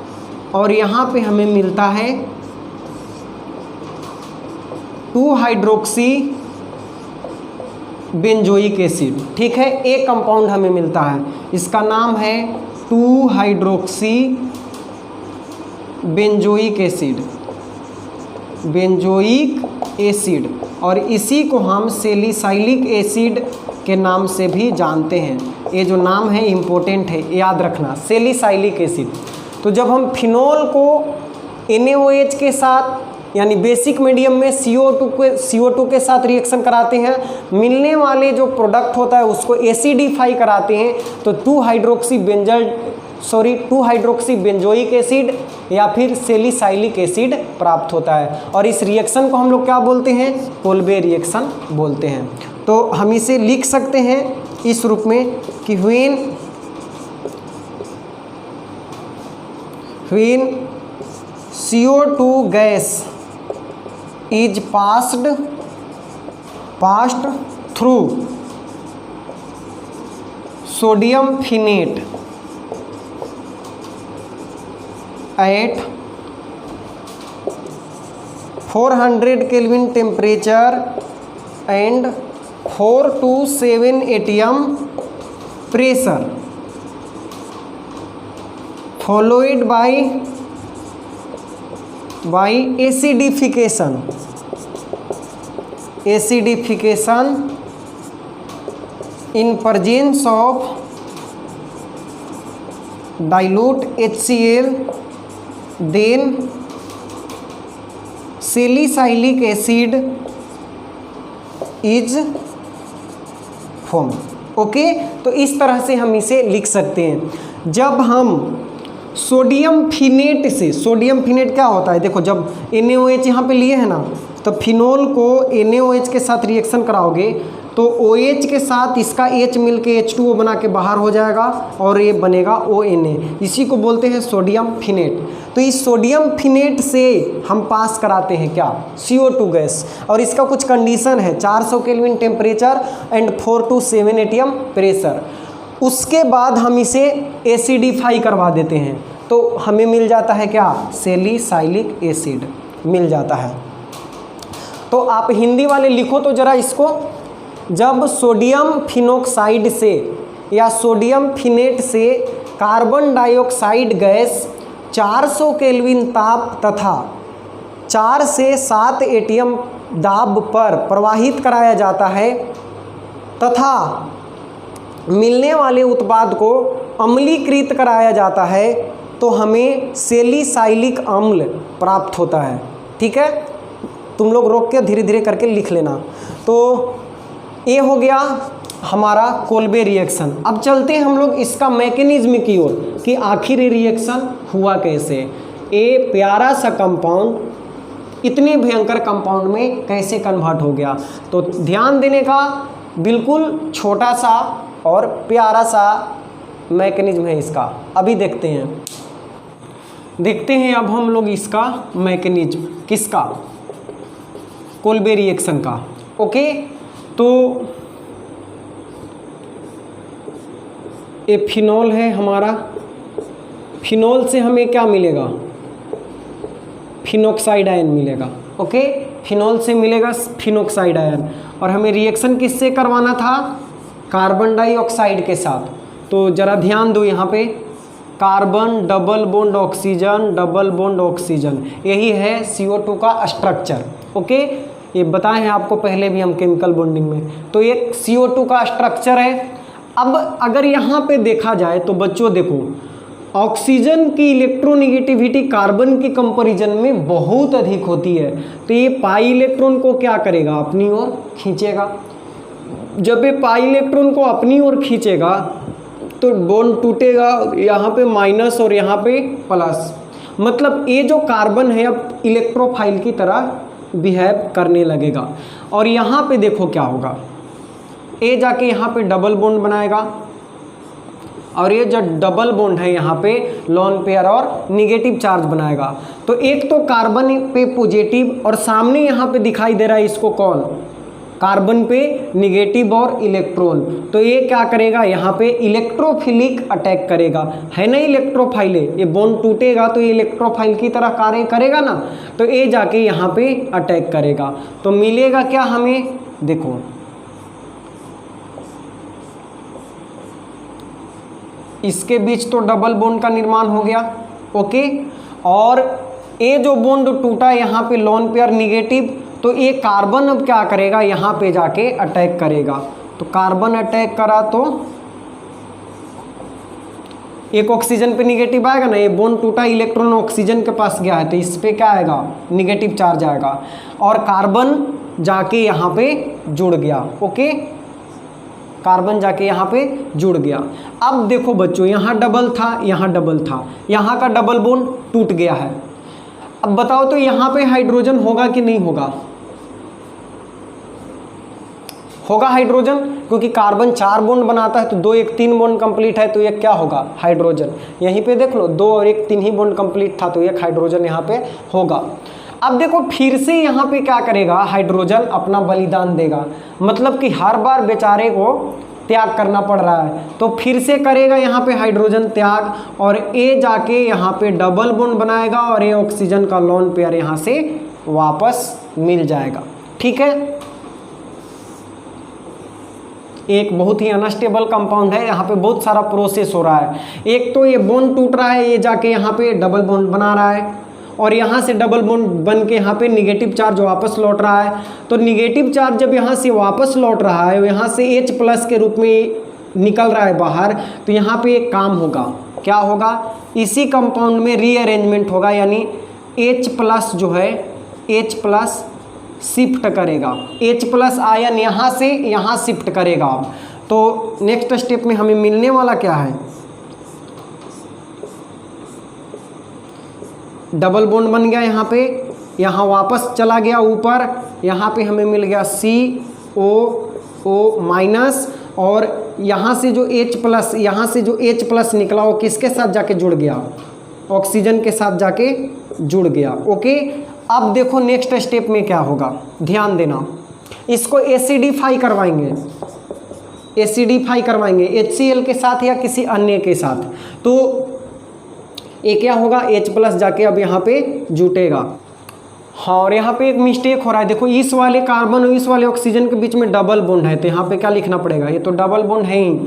और यहाँ पे हमें मिलता है 2-हाइड्रोक्सी बेंजोइक एसिड, ठीक है। एक कंपाउंड हमें मिलता है, इसका नाम है 2-हाइड्रोक्सी बेंजोइक एसिड, बेंजोइक एसिड। और इसी को हम सैलिसाइलिक एसिड के नाम से भी जानते हैं। ये जो नाम है इम्पोर्टेंट है, याद रखना, सैलिसाइलिक एसिड। तो जब हम फिनॉल को NaOH के साथ यानी बेसिक मीडियम में CO2 के साथ रिएक्शन कराते हैं, मिलने वाले जो प्रोडक्ट होता है उसको एसिडिफाई कराते हैं, तो 2-हाइड्रोक्सी बेंजोइक एसिड या फिर सैलिसाइलिक एसिड प्राप्त होता है। और इस रिएक्शन को हम लोग क्या बोलते हैं, कोल्बे रिएक्शन बोलते हैं। तो हम इसे लिख सकते हैं इस रूप में कि when CO2 gas is passed through sodium phenate at 400 Kelvin temperature and 4 to 7 atm pressure, followed by acidification in presence of dilute HCl, then salicylic acid is formed। Okay, तो इस तरह से हम इसे लिख सकते हैं। जब हम सोडियम फिनेट से, सोडियम फिनेट क्या होता है, देखो जब NaOH यहाँ पे लिए है ना, तो फिनॉल को NaOH के साथ रिएक्शन कराओगे तो OH के साथ इसका H मिल के H2O बना के बाहर हो जाएगा और ये बनेगा ONA, इसी को बोलते हैं सोडियम फिनेट। तो इस सोडियम फिनेट से हम पास कराते हैं क्या, CO2 गैस। और इसका कुछ कंडीशन है, 400 kelvin temperature and 4 to 7 atm pressure. उसके बाद हम इसे एसिडिफाई करवा देते हैं तो हमें मिल जाता है क्या, सैलिसाइलिक एसिड मिल जाता है। तो आप हिंदी वाले लिखो तो ज़रा इसको, जब सोडियम फिनोक्साइड से या सोडियम फिनेट से कार्बन डाइऑक्साइड गैस 400 केल्विन ताप तथा 4 से 7 एटीएम दाब पर प्रवाहित कराया जाता है तथा मिलने वाले उत्पाद को अम्लीकृत कराया जाता है तो हमें सैलिसाइलिक अम्ल प्राप्त होता है। ठीक है, तुम लोग रोक के धीरे धीरे करके लिख लेना। तो ये हो गया हमारा कोल्बे रिएक्शन। अब चलते हैं हम लोग इसका मैकेनिज्म की ओर कि आखिर ये रिएक्शन हुआ कैसे। ये प्यारा सा कंपाउंड इतने भयंकर कंपाउंड में कैसे कन्वर्ट हो गया, तो ध्यान देने का बिल्कुल छोटा सा और प्यारा सा मैकेनिज्म है इसका। अभी देखते हैं अब हम लोग इसका मैकेनिज्म, किसका, कोल्बे रिएक्शन का। ओके, तो ये फिनॉल है हमारा, फिनॉल से हमें क्या मिलेगा, फिनोक्साइड आयन मिलेगा। ओके, फिनॉल से मिलेगा फिनोक्साइड आयन और हमें रिएक्शन किससे करवाना था, कार्बन डाइऑक्साइड के साथ। तो ज़रा ध्यान दो यहाँ पे, carbon double bond oxygen, double bond oxygen, यही है CO2 का स्ट्रक्चर। ओके, ये बताए हैं आपको पहले भी हम केमिकल बॉन्डिंग में। तो ये CO2 का स्ट्रक्चर है। अब अगर यहाँ पे देखा जाए तो बच्चों देखो, ऑक्सीजन की इलेक्ट्रोनेगेटिविटी कार्बन के कंपैरिजन में बहुत अधिक होती है, तो ये पाई इलेक्ट्रॉन को क्या करेगा, अपनी ओर खींचेगा। जब ये पाई इलेक्ट्रॉन को अपनी ओर खींचेगा तो बॉन्ड टूटेगा, यहाँ पे माइनस और यहाँ पे प्लस, मतलब ये जो कार्बन है अब इलेक्ट्रोफाइल की तरह बिहेव करने लगेगा। और यहाँ पे देखो क्या होगा, ये जाके यहाँ पे डबल बॉन्ड बनाएगा और ये जो डबल बॉन्ड है यहाँ पे लोन पेयर और निगेटिव चार्ज बनाएगा। तो एक तो कार्बन पे पॉजिटिव और सामने यहाँ पे दिखाई दे रहा है इसको कौन, कार्बन पे निगेटिव और इलेक्ट्रॉन, तो ये क्या करेगा, यहाँ पे इलेक्ट्रोफिलिक अटैक करेगा, है ना, इलेक्ट्रोफाइल है, ये बॉन्ड टूटेगा तो ये इलेक्ट्रोफाइल की तरह कार्य करेगा ना, तो ये जाके यहाँ पे अटैक करेगा। तो मिलेगा क्या हमें, देखो इसके बीच तो डबल बॉन्ड का निर्माण हो गया, ओके, और ये जो बॉन्ड टूटा यहाँ पे लोन पेयर निगेटिव, तो ये कार्बन अब क्या करेगा, यहाँ पे जाके अटैक करेगा। तो कार्बन अटैक करा तो एक ऑक्सीजन पे निगेटिव आएगा ना, ये बॉन्ड टूटा, इलेक्ट्रॉन ऑक्सीजन के पास गया है तो इस पे क्या आएगा, निगेटिव चार्ज आएगा, और कार्बन जाके यहाँ पे जुड़ गया, ओके, कार्बन जाके यहाँ पे जुड़ गया। अब देखो बच्चों, यहाँ डबल था, यहाँ डबल था, यहाँ का डबल बॉन्ड टूट गया है। अब बताओ तो यहाँ पे हाइड्रोजन होगा कि नहीं होगा, होगा हाइड्रोजन, क्योंकि कार्बन 4 बॉन्ड बनाता है तो 2 1 3 बॉन्ड कंप्लीट है तो ये क्या होगा, हाइड्रोजन। यहीं पे देख लो 2 और 1 3 ही बॉन्ड कंप्लीट था तो एक हाइड्रोजन यहाँ पे होगा। अब देखो फिर से यहाँ पे क्या करेगा, हाइड्रोजन अपना बलिदान देगा, मतलब कि हर बार बेचारे को त्याग करना पड़ रहा है, तो फिर से करेगा यहाँ पे हाइड्रोजन त्याग, और ये जाके यहाँ पे डबल बॉन्ड बनाएगा और ये ऑक्सीजन का लोन पेयर यहाँ से वापस मिल जाएगा, ठीक है। एक बहुत ही अनस्टेबल कंपाउंड है, यहाँ पे बहुत सारा प्रोसेस हो रहा है। एक तो ये बॉन्ड टूट रहा है, ये जाके यहाँ पे डबल बॉन्ड बना रहा है, और यहाँ से डबल बॉन्ड बन के यहाँ पे निगेटिव चार्ज वापस लौट रहा है। तो निगेटिव चार्ज जब यहाँ से वापस लौट रहा है, यहाँ से H+ के रूप में निकल रहा है बाहर, तो यहाँ पे एक काम होगा, क्या होगा, इसी कंपाउंड में रीअरेंजमेंट होगा, यानी H+ जो है H+ शिफ्ट करेगा, H+ आयन यहाँ से यहाँ शिफ्ट करेगा। तो नेक्स्ट स्टेप में हमें मिलने वाला क्या है, डबल बॉन्ड बन गया यहाँ पे, यहाँ वापस चला गया ऊपर, यहाँ पे हमें मिल गया CO₻, और यहाँ से जो H+, यहाँ से जो H+ निकला वो किसके साथ जाके जुड़ गया, ऑक्सीजन के साथ जाके जुड़ गया, ओके। अब देखो नेक्स्ट स्टेप में क्या होगा, ध्यान देना, इसको एसिडिफाई करवाएंगे, एसिडिफाई करवाएंगे HCl के साथ या किसी अन्य के साथ, तो ये क्या होगा, H+ जाके अब यहाँ पे जुटेगा। हाँ, और यहाँ पे एक मिस्टेक हो रहा है, देखो इस वाले कार्बन और इस वाले ऑक्सीजन के बीच में डबल बॉन्ड है, तो यहाँ पे क्या लिखना पड़ेगा, ये तो डबल बॉन्ड है ही,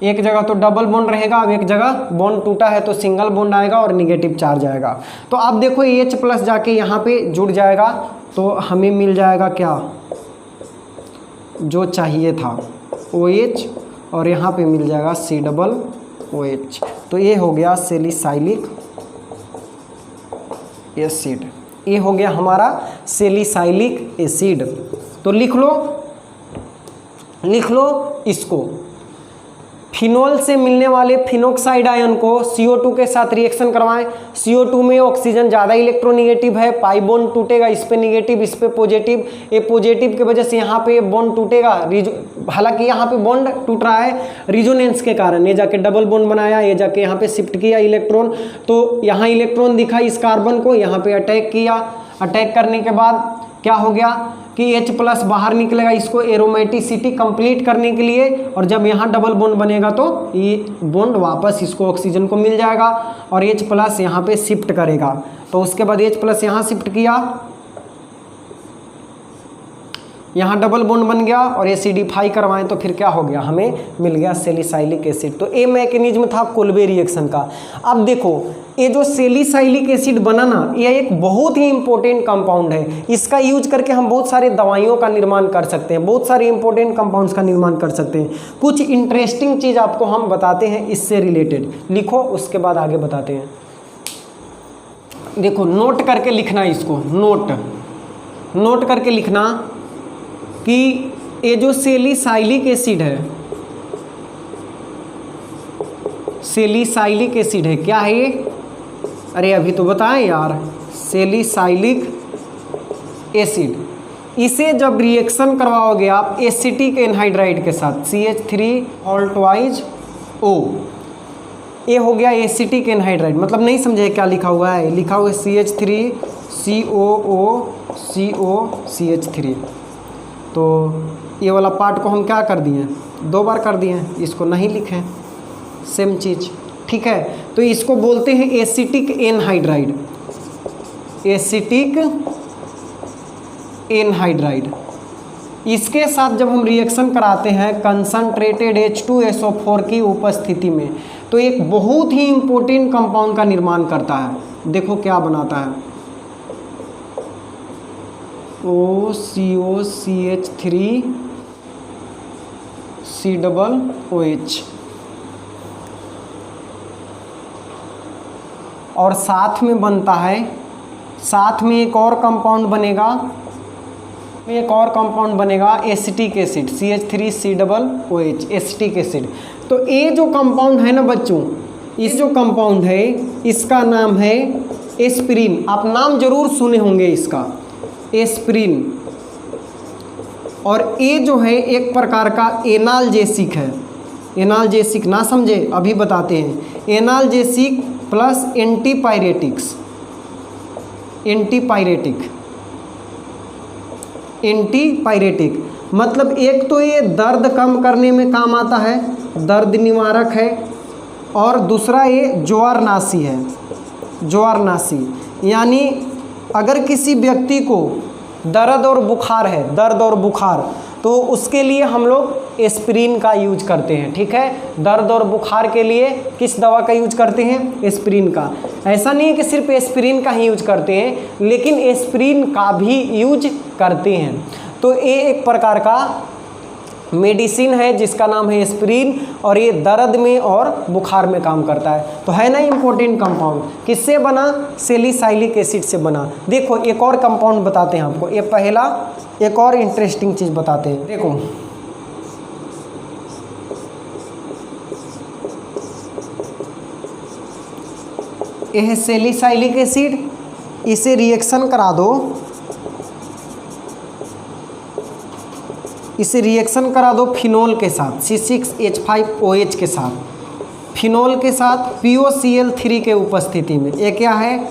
एक जगह तो डबल बॉन्ड रहेगा, अब एक जगह बॉन्ड टूटा है तो सिंगल बॉन्ड आएगा और निगेटिव चार्ज आएगा। तो अब देखो H+ जाके यहाँ पे जुड़ जाएगा, तो हमें मिल जाएगा क्या, जो चाहिए था OH, और यहाँ पे मिल जाएगा COOH, तो ये हो गया सैलिसाइलिक एसिड, ये हो गया हमारा सैलिसाइलिक एसिड। तो लिख लो इसको, फिनोल से मिलने वाले फिनोक्साइड आयन को CO2 के साथ रिएक्शन करवाएं, CO2 में ऑक्सीजन ज़्यादा इलेक्ट्रोनिगेटिव है, पाई बॉन्ड टूटेगा, इस पे निगेटिव इस पे पॉजिटिव, ये पॉजिटिव की वजह से यहाँ पे बॉन्ड टूटेगा, हालांकि यहाँ पे बॉन्ड टूट रहा है रिजोनेंस के कारण, ये जाके डबल बॉन्ड बनाया, ये जाके यहाँ पे शिफ्ट किया इलेक्ट्रॉन, तो यहाँ इलेक्ट्रॉन दिखा इस कार्बन को, यहाँ पे अटैक किया, अटैक करने के बाद क्या हो गया कि H+ बाहर निकलेगा इसको एरोमेटिसिटी कंप्लीट करने के लिए, और जब यहाँ डबल बॉन्ड बनेगा तो ये बॉन्ड वापस इसको ऑक्सीजन को मिल जाएगा और H+ यहाँ पे शिफ्ट करेगा। तो उसके बाद H+ यहाँ शिफ्ट किया, यहाँ डबल बॉन्ड बन गया और एसिडिफाई करवाएं तो फिर क्या हो गया, हमें मिल गया सैलिसाइलिक एसिड। तो ये मैकेनिज्म था कोल्बे रिएक्शन का। अब देखो ये जो सैलिसाइलिक एसिड बना ना, ये एक बहुत ही इंपॉर्टेंट कंपाउंड है। इसका यूज करके हम बहुत सारे दवाइयों का निर्माण कर सकते हैं, बहुत सारे इंपॉर्टेंट कंपाउंड्स का निर्माण कर सकते हैं। कुछ इंटरेस्टिंग चीज़ आपको हम बताते हैं इससे रिलेटेड, लिखो उसके बाद आगे बताते हैं। देखो नोट करके लिखना, इसको नोट करके लिखना कि ये जो सैलिसाइलिक एसिड है, सैलिसाइलिक एसिड है, क्या है ये? अरे अभी तो बताएं यार, सैलिसाइलिक एसिड। इसे जब रिएक्शन करवाओगे आप एसिटिक एनहाइड्राइड के साथ, CH3O, ये हो गया एसिटिक एनहाइड्राइड। मतलब नहीं समझे क्या लिखा हुआ है? लिखा हुआ है CH3COO तो ये वाला पार्ट को हम क्या कर दिए, 2 बार कर दिए, इसको नहीं लिखें, सेम चीज़, ठीक है। तो इसको बोलते हैं एसिटिक एनहाइड्राइड, एसिटिक एनहाइड्राइड। इसके साथ जब हम रिएक्शन कराते हैं कंसंट्रेटेड H2SO4 की उपस्थिति में, तो एक बहुत ही इम्पोर्टेंट कंपाउंड का निर्माण करता है। देखो क्या बनाता है, OCOCH3COOH, और साथ में बनता है, साथ में एक और कंपाउंड बनेगा, acetic acid, CH3COOH, acetic acid. तो ये जो कंपाउंड है ना बच्चों, इस जो कंपाउंड है इसका नाम है एस्पिरिन। आप नाम जरूर सुने होंगे इसका, एस्पिरिन। और ये जो है एक प्रकार का एनाल्जेसिक है, एनाल्जेसिक ना समझे अभी बताते हैं। एनाल्जेसिक प्लस एंटीपायरेटिक्स, एंटीपायरेटिक मतलब एक तो ये दर्द कम करने में काम आता है, दर्द निवारक है, और दूसरा ये ज्वरनाशी है, ज्वरनाशी। यानी अगर किसी व्यक्ति को दर्द और बुखार है, दर्द और बुखार, तो उसके लिए हम लोग एस्पिरिन का यूज करते हैं, ठीक है। दर्द और बुखार के लिए किस दवा का यूज करते हैं? एस्पिरिन का। ऐसा नहीं है कि सिर्फ एस्पिरिन का ही यूज करते हैं, लेकिन एस्पिरिन का भी यूज करते हैं। तो ये एक प्रकार का मेडिसिन है जिसका नाम है एस्पिरिन, और ये दर्द में और बुखार में काम करता है। तो है ना इम्पोर्टेंट कंपाउंड। किससे बना? सैलिसाइलिक एसिड से बना। देखो एक और कंपाउंड बताते हैं आपको, ये पहला एक और इंटरेस्टिंग चीज़ बताते हैं। देखो ये है सैलिसाइलिक एसिड, इसे रिएक्शन करा दो, इसे रिएक्शन करा दो फिनोल के साथ, C6H5OH के साथ, फिनोल के साथ POCl3 के उपस्थिति में। ये क्या है?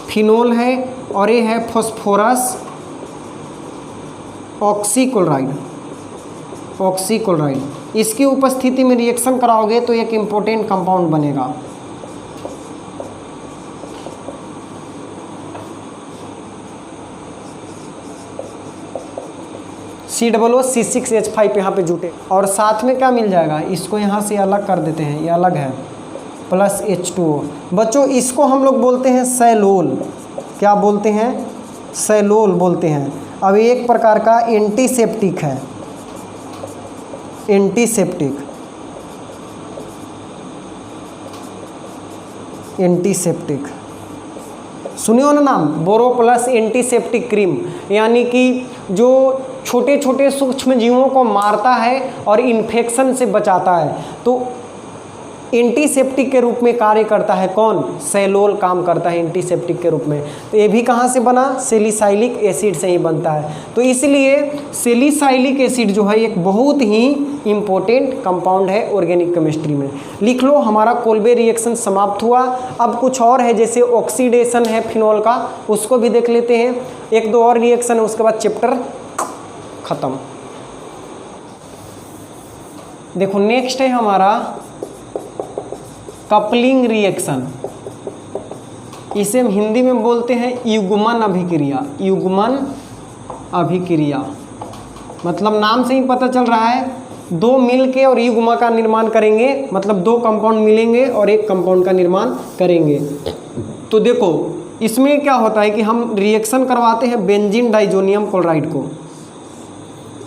फिनोल है, और ये है फॉस्फोरस ऑक्सीक्लोराइड, ऑक्सीक्लोराइड। इसकी उपस्थिति में रिएक्शन कराओगे तो एक इम्पोर्टेंट कंपाउंड बनेगा। C6H5 यहाँ पे जुटे, और साथ में क्या मिल जाएगा? इसको यहाँ से अलग कर देते हैं, ये अलग है, प्लस H2O। बच्चों इसको हम लोग बोलते हैं सैलोल। क्या बोलते हैं? सैलोल बोलते हैं। अब एक प्रकार का एंटीसेप्टिक है, एंटीसेप्टिक, एंटीसेप्टिक सुने हो ना नाम, बोरो प्लस एंटीसेप्टिक क्रीम। यानी कि जो छोटे छोटे सूक्ष्म जीवों को मारता है और इन्फेक्शन से बचाता है, तो एंटीसेप्टिक के रूप में कार्य करता है। कौन? सैलोल काम करता है एंटीसेप्टिक के रूप में। तो ये भी कहाँ से बना? सैलिसाइलिक एसिड से ही बनता है। तो इसलिए सैलिसाइलिक एसिड जो है एक बहुत ही इम्पोर्टेंट कंपाउंड है ऑर्गेनिक केमिस्ट्री में। लिख लो, हमारा कोल्बे रिएक्शन समाप्त हुआ। अब कुछ और है, जैसे ऑक्सीडेशन है फिनोल का, उसको भी देख लेते हैं। 1-2 और रिएक्शन है, उसके बाद चैप्टर खत्म। देखो नेक्स्ट है हमारा कपलिंग रिएक्शन। इसे हम हिंदी में बोलते हैं युग्मन अभिक्रिया, युग्मन अभिक्रिया। मतलब नाम से ही पता चल रहा है, दो मिल के और युग्म का निर्माण करेंगे, मतलब दो कंपाउंड मिलेंगे और एक कंपाउंड का निर्माण करेंगे। तो देखो इसमें क्या होता है कि हम रिएक्शन करवाते हैं बेंजीन डाइजोनियम क्लोराइड को।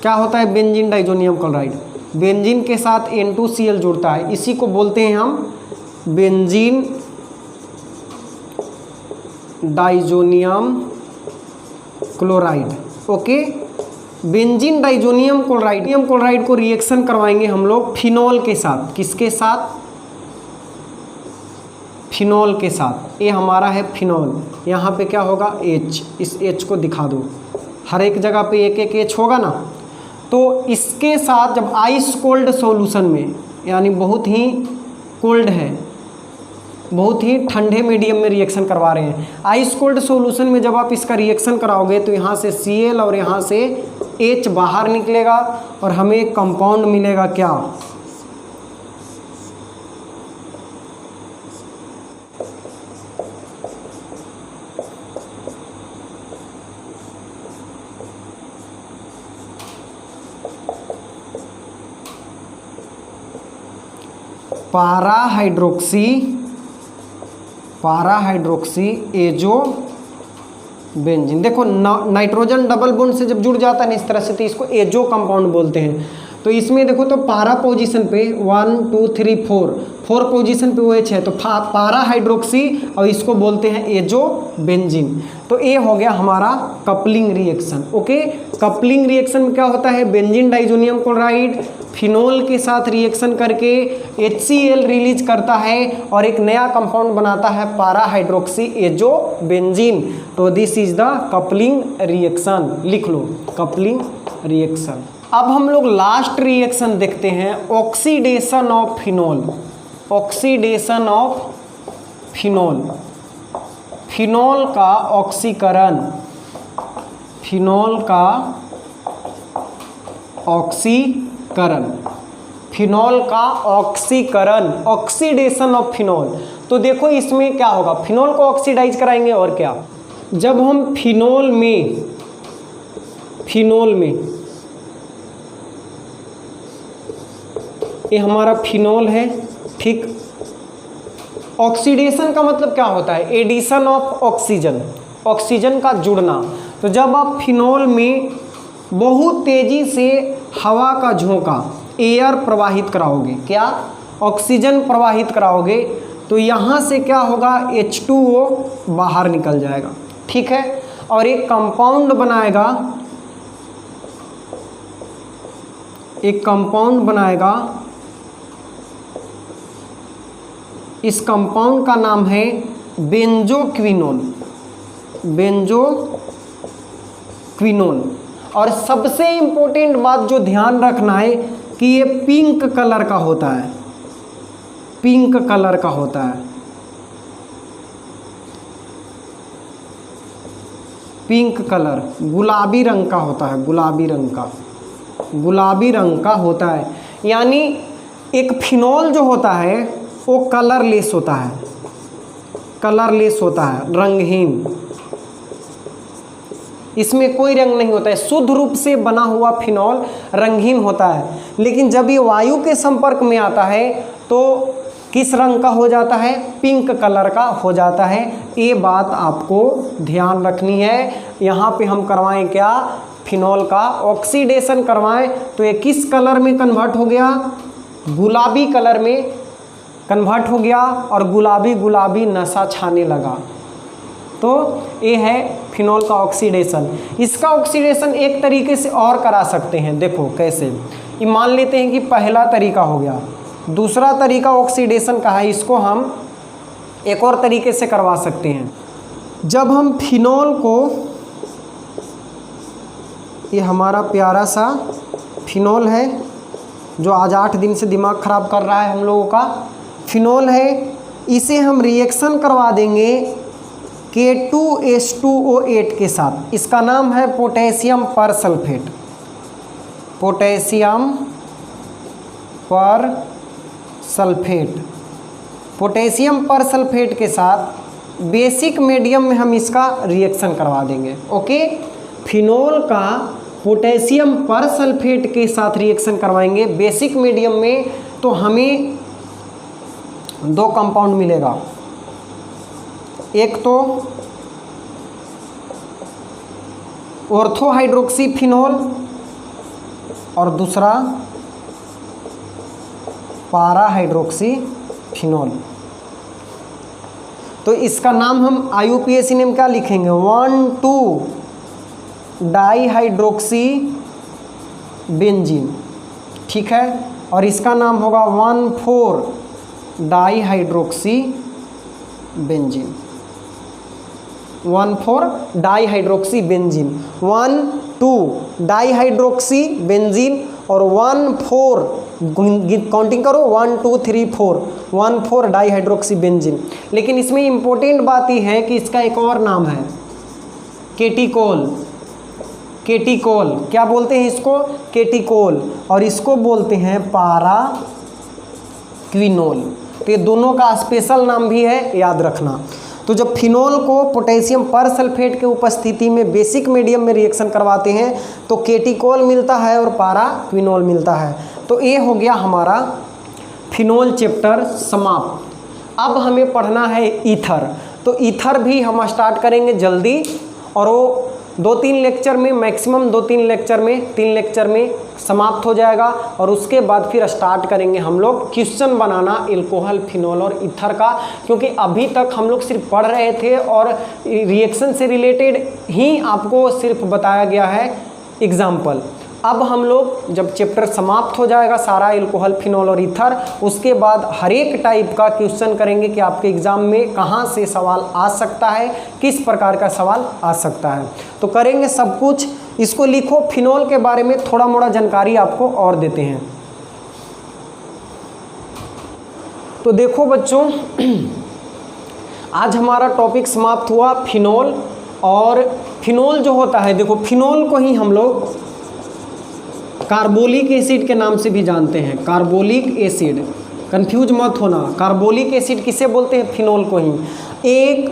क्या होता है बेंजीन डाइजोनियम क्लोराइड? बेंजीन के साथ N2Cl जुड़ता है, इसी को बोलते हैं हम benzene diazonium chloride. Okay, benzene diazonium chloride को रिएक्शन करवाएंगे हम लोग फिनॉल के साथ। किसके साथ? फिनॉल के साथ। ये हमारा है फिनॉल, यहाँ पे क्या होगा H, इस H को दिखा दो, हर एक जगह पे एक एक H होगा ना। तो इसके साथ जब आइस कोल्ड सॉल्यूशन में, यानी बहुत ही कोल्ड है, बहुत ही ठंडे मीडियम में रिएक्शन करवा रहे हैं, आइस कोल्ड सॉल्यूशन में जब आप इसका रिएक्शन कराओगे तो यहाँ से Cl और यहाँ से H बाहर निकलेगा और हमें एक कंपाउंड मिलेगा। क्या? पाराहाइड्रोक्सी एजो बेंजीन। देखो नाइट्रोजन डबल बॉन्ड से जब जुड़ जाता है ना इस तरह से, तो इसको एजो कंपाउंड बोलते हैं। तो इसमें देखो तो पारा पोजीशन पे 1 2 3 4 पोजीशन पे वो H है, तो पारा हाइड्रोक्सी और इसको बोलते हैं एजो बेंजीन। तो ये हो गया हमारा coupling reaction. Okay, coupling reaction में क्या होता है? बेंजीन डाइजोनियम क्लोराइड फिनॉल के साथ रिएक्शन करके HCl रिलीज करता है और एक नया कंपाउंड बनाता है पारा हाइड्रोक्सी एजो बेंजीन। तो this is the coupling reaction. लिख लो कपलिंग रिएक्शन। अब हम लोग लास्ट रिएक्शन देखते हैं, oxidation of phenol. Oxidation of phenol, phenol का ऑक्सीकरण, फिनॉल का ऑक्सीकरण, फिनॉल का ऑक्सीकरण, ऑक्सीडेशन ऑफ फिनॉल। तो देखो इसमें क्या होगा, फिनॉल को ऑक्सीडाइज कराएंगे और क्या, जब हम फिनॉल में ये हमारा फिनॉल है, ठीक। ऑक्सीडेशन का मतलब क्या होता है? एडिशन ऑफ ऑक्सीजन, ऑक्सीजन का जुड़ना। तो जब आप फिनॉल में बहुत तेजी से हवा का झोंका, एयर प्रवाहित कराओगे, क्या? ऑक्सीजन प्रवाहित कराओगे, तो यहाँ से क्या होगा, H2O बाहर निकल जाएगा, ठीक है, और एक कंपाउंड बनाएगा, एक कंपाउंड बनाएगा। इस कंपाउंड का नाम है बेंजोक्विनोन, बेंजोक्विनोन। और सबसे इम्पोर्टेंट बात जो ध्यान रखना है कि ये पिंक कलर का होता है, पिंक कलर का होता है, पिंक कलर, गुलाबी रंग का होता है, गुलाबी रंग का, गुलाबी रंग का होता है। यानी एक फिनॉल जो होता है वो कलरलेस होता है, कलरलेस होता है, रंगहीन, इसमें कोई रंग नहीं होता है। शुद्ध रूप से बना हुआ फिनॉल रंगहीन होता है, लेकिन जब ये वायु के संपर्क में आता है तो किस रंग का हो जाता है? पिंक कलर का हो जाता है। ये बात आपको ध्यान रखनी है। यहाँ पे हम करवाएं क्या, फिनॉल का ऑक्सीडेशन करवाएं तो ये किस कलर में कन्वर्ट हो गया? गुलाबी कलर में कन्वर्ट हो गया और गुलाबी गुलाबी नशा छाने लगा। तो ये है फिनॉल का ऑक्सीडेशन। इसका ऑक्सीडेशन एक तरीके से और करा सकते हैं, देखो कैसे। ये मान लेते हैं कि पहला तरीका हो गया, दूसरा तरीका ऑक्सीडेशन का है, इसको हम एक और तरीके से करवा सकते हैं। जब हम फिनॉल को, ये हमारा प्यारा सा फिनॉल है जो आज 8 दिन से दिमाग ख़राब कर रहा है हम लोगों का, फिनॉल है, इसे हम रिएक्शन करवा देंगे K2H2O8 के साथ। इसका नाम है पोटेशियम पर सल्फेट, पोटेशियम पर सल्फेट। पोटेशियम पर सल्फेट के साथ बेसिक मीडियम में हम इसका रिएक्शन करवा देंगे। ओके, फिनॉल का पोटेशियम पर सल्फेट के साथ रिएक्शन करवाएंगे बेसिक मीडियम में, तो हमें दो कंपाउंड मिलेगा। एक तो ऑर्थोहाइड्रोक्सीफिनॉल और दूसरा पाराहाइड्रोक्सीफिनॉल। तो इसका नाम हम IUPAC नेम क्या लिखेंगे, 1,2 डाईहाइड्रोक्सी बेंजीन, ठीक है। और इसका नाम होगा 1,4 dihydroxy benzene, 1,4 dihydroxy benzene, 1,2 dihydroxy benzene और 1,4 काउंटिंग करो 1 2 3 4 1,4 डाईहाइड्रोक्सी बेंजीन। लेकिन इसमें इंपॉर्टेंट बात यह है कि इसका एक और नाम है केटिकोल। केटिकोल क्या बोलते हैं इसको, केटिकोल, और इसको बोलते हैं पाराक्विनोल। तो ये दोनों का स्पेशल नाम भी है, याद रखना। तो जब फिनोल को पोटेशियम पर सल्फेट के उपस्थिति में बेसिक मीडियम में रिएक्शन करवाते हैं तो केटिकोल मिलता है और पाराक्विनोल मिलता है। तो ये हो गया हमारा फिनोल चैप्टर समाप्त। अब हमें पढ़ना है ईथर। तो ईथर भी हम स्टार्ट करेंगे जल्दी, और वो 2-3 लेक्चर में, मैक्सिमम 2-3 लेक्चर में, 3 लेक्चर में समाप्त हो जाएगा। और उसके बाद फिर स्टार्ट करेंगे हम लोग क्वेश्चन बनाना एल्कोहल, फिनोल और ईथर का, क्योंकि अभी तक हम लोग सिर्फ पढ़ रहे थे और रिएक्शन से रिलेटेड ही आपको सिर्फ बताया गया है एग्जाम्पल। अब हम लोग जब चैप्टर समाप्त हो जाएगा सारा एल्कोहल, फिनोल और ईथर, उसके बाद हर एक टाइप का क्वेश्चन करेंगे कि आपके एग्ज़ाम में कहाँ से सवाल आ सकता है, किस प्रकार का सवाल आ सकता है। तो करेंगे सब कुछ। इसको लिखो, फिनोल के बारे में थोड़ा मोड़ा जानकारी आपको और देते हैं। तो देखो बच्चों, आज हमारा टॉपिक समाप्त हुआ फिनोल। और फिनोल जो होता है, देखो फिनोल को ही हम लोग कार्बोलिक एसिड के नाम से भी जानते हैं। कार्बोलिक एसिड, कंफ्यूज मत होना। कार्बोलिक एसिड किसे बोलते हैं, फिनोल को ही। एक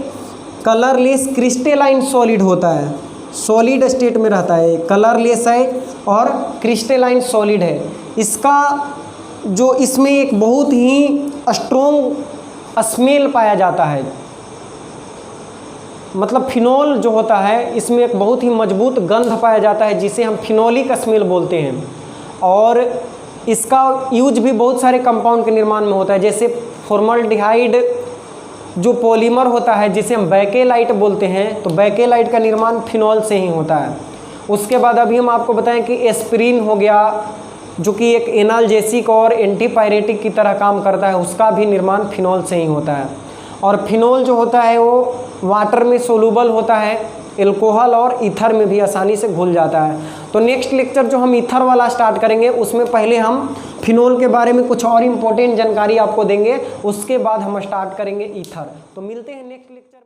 कलरलेस क्रिस्टलाइन सॉलिड होता है, सॉलिड स्टेट में रहता है, कलरलेस है और क्रिस्टलाइन सॉलिड है। इसका जो इसमें एक बहुत ही स्ट्रॉन्ग स्मेल पाया जाता है, मतलब फिनोल जो होता है इसमें एक बहुत ही मजबूत गंध पाया जाता है जिसे हम फिनोलिक स्मेल बोलते हैं। और इसका यूज भी बहुत सारे कंपाउंड के निर्माण में होता है, जैसे फॉर्मल्डिहाइड जो पॉलीमर होता है जिसे हम बैकेलाइट बोलते हैं, तो बैकेलाइट का निर्माण फिनोल से ही होता है। उसके बाद अभी हम आपको बताएं कि एस्पिरिन हो गया, जो कि एक एनाल्जेसिक और एंटीपायरेटिक की तरह काम करता है, उसका भी निर्माण फिनोल से ही होता है। और फिनोल जो होता है वो वाटर में सोलूबल होता है, एल्कोहल और ईथर में भी आसानी से घुल जाता है। तो नेक्स्ट लेक्चर जो हम ईथर वाला स्टार्ट करेंगे उसमें पहले हम फिनोल के बारे में कुछ और इम्पोर्टेंट जानकारी आपको देंगे, उसके बाद हम स्टार्ट करेंगे ईथर। तो मिलते हैं नेक्स्ट लेक्चर।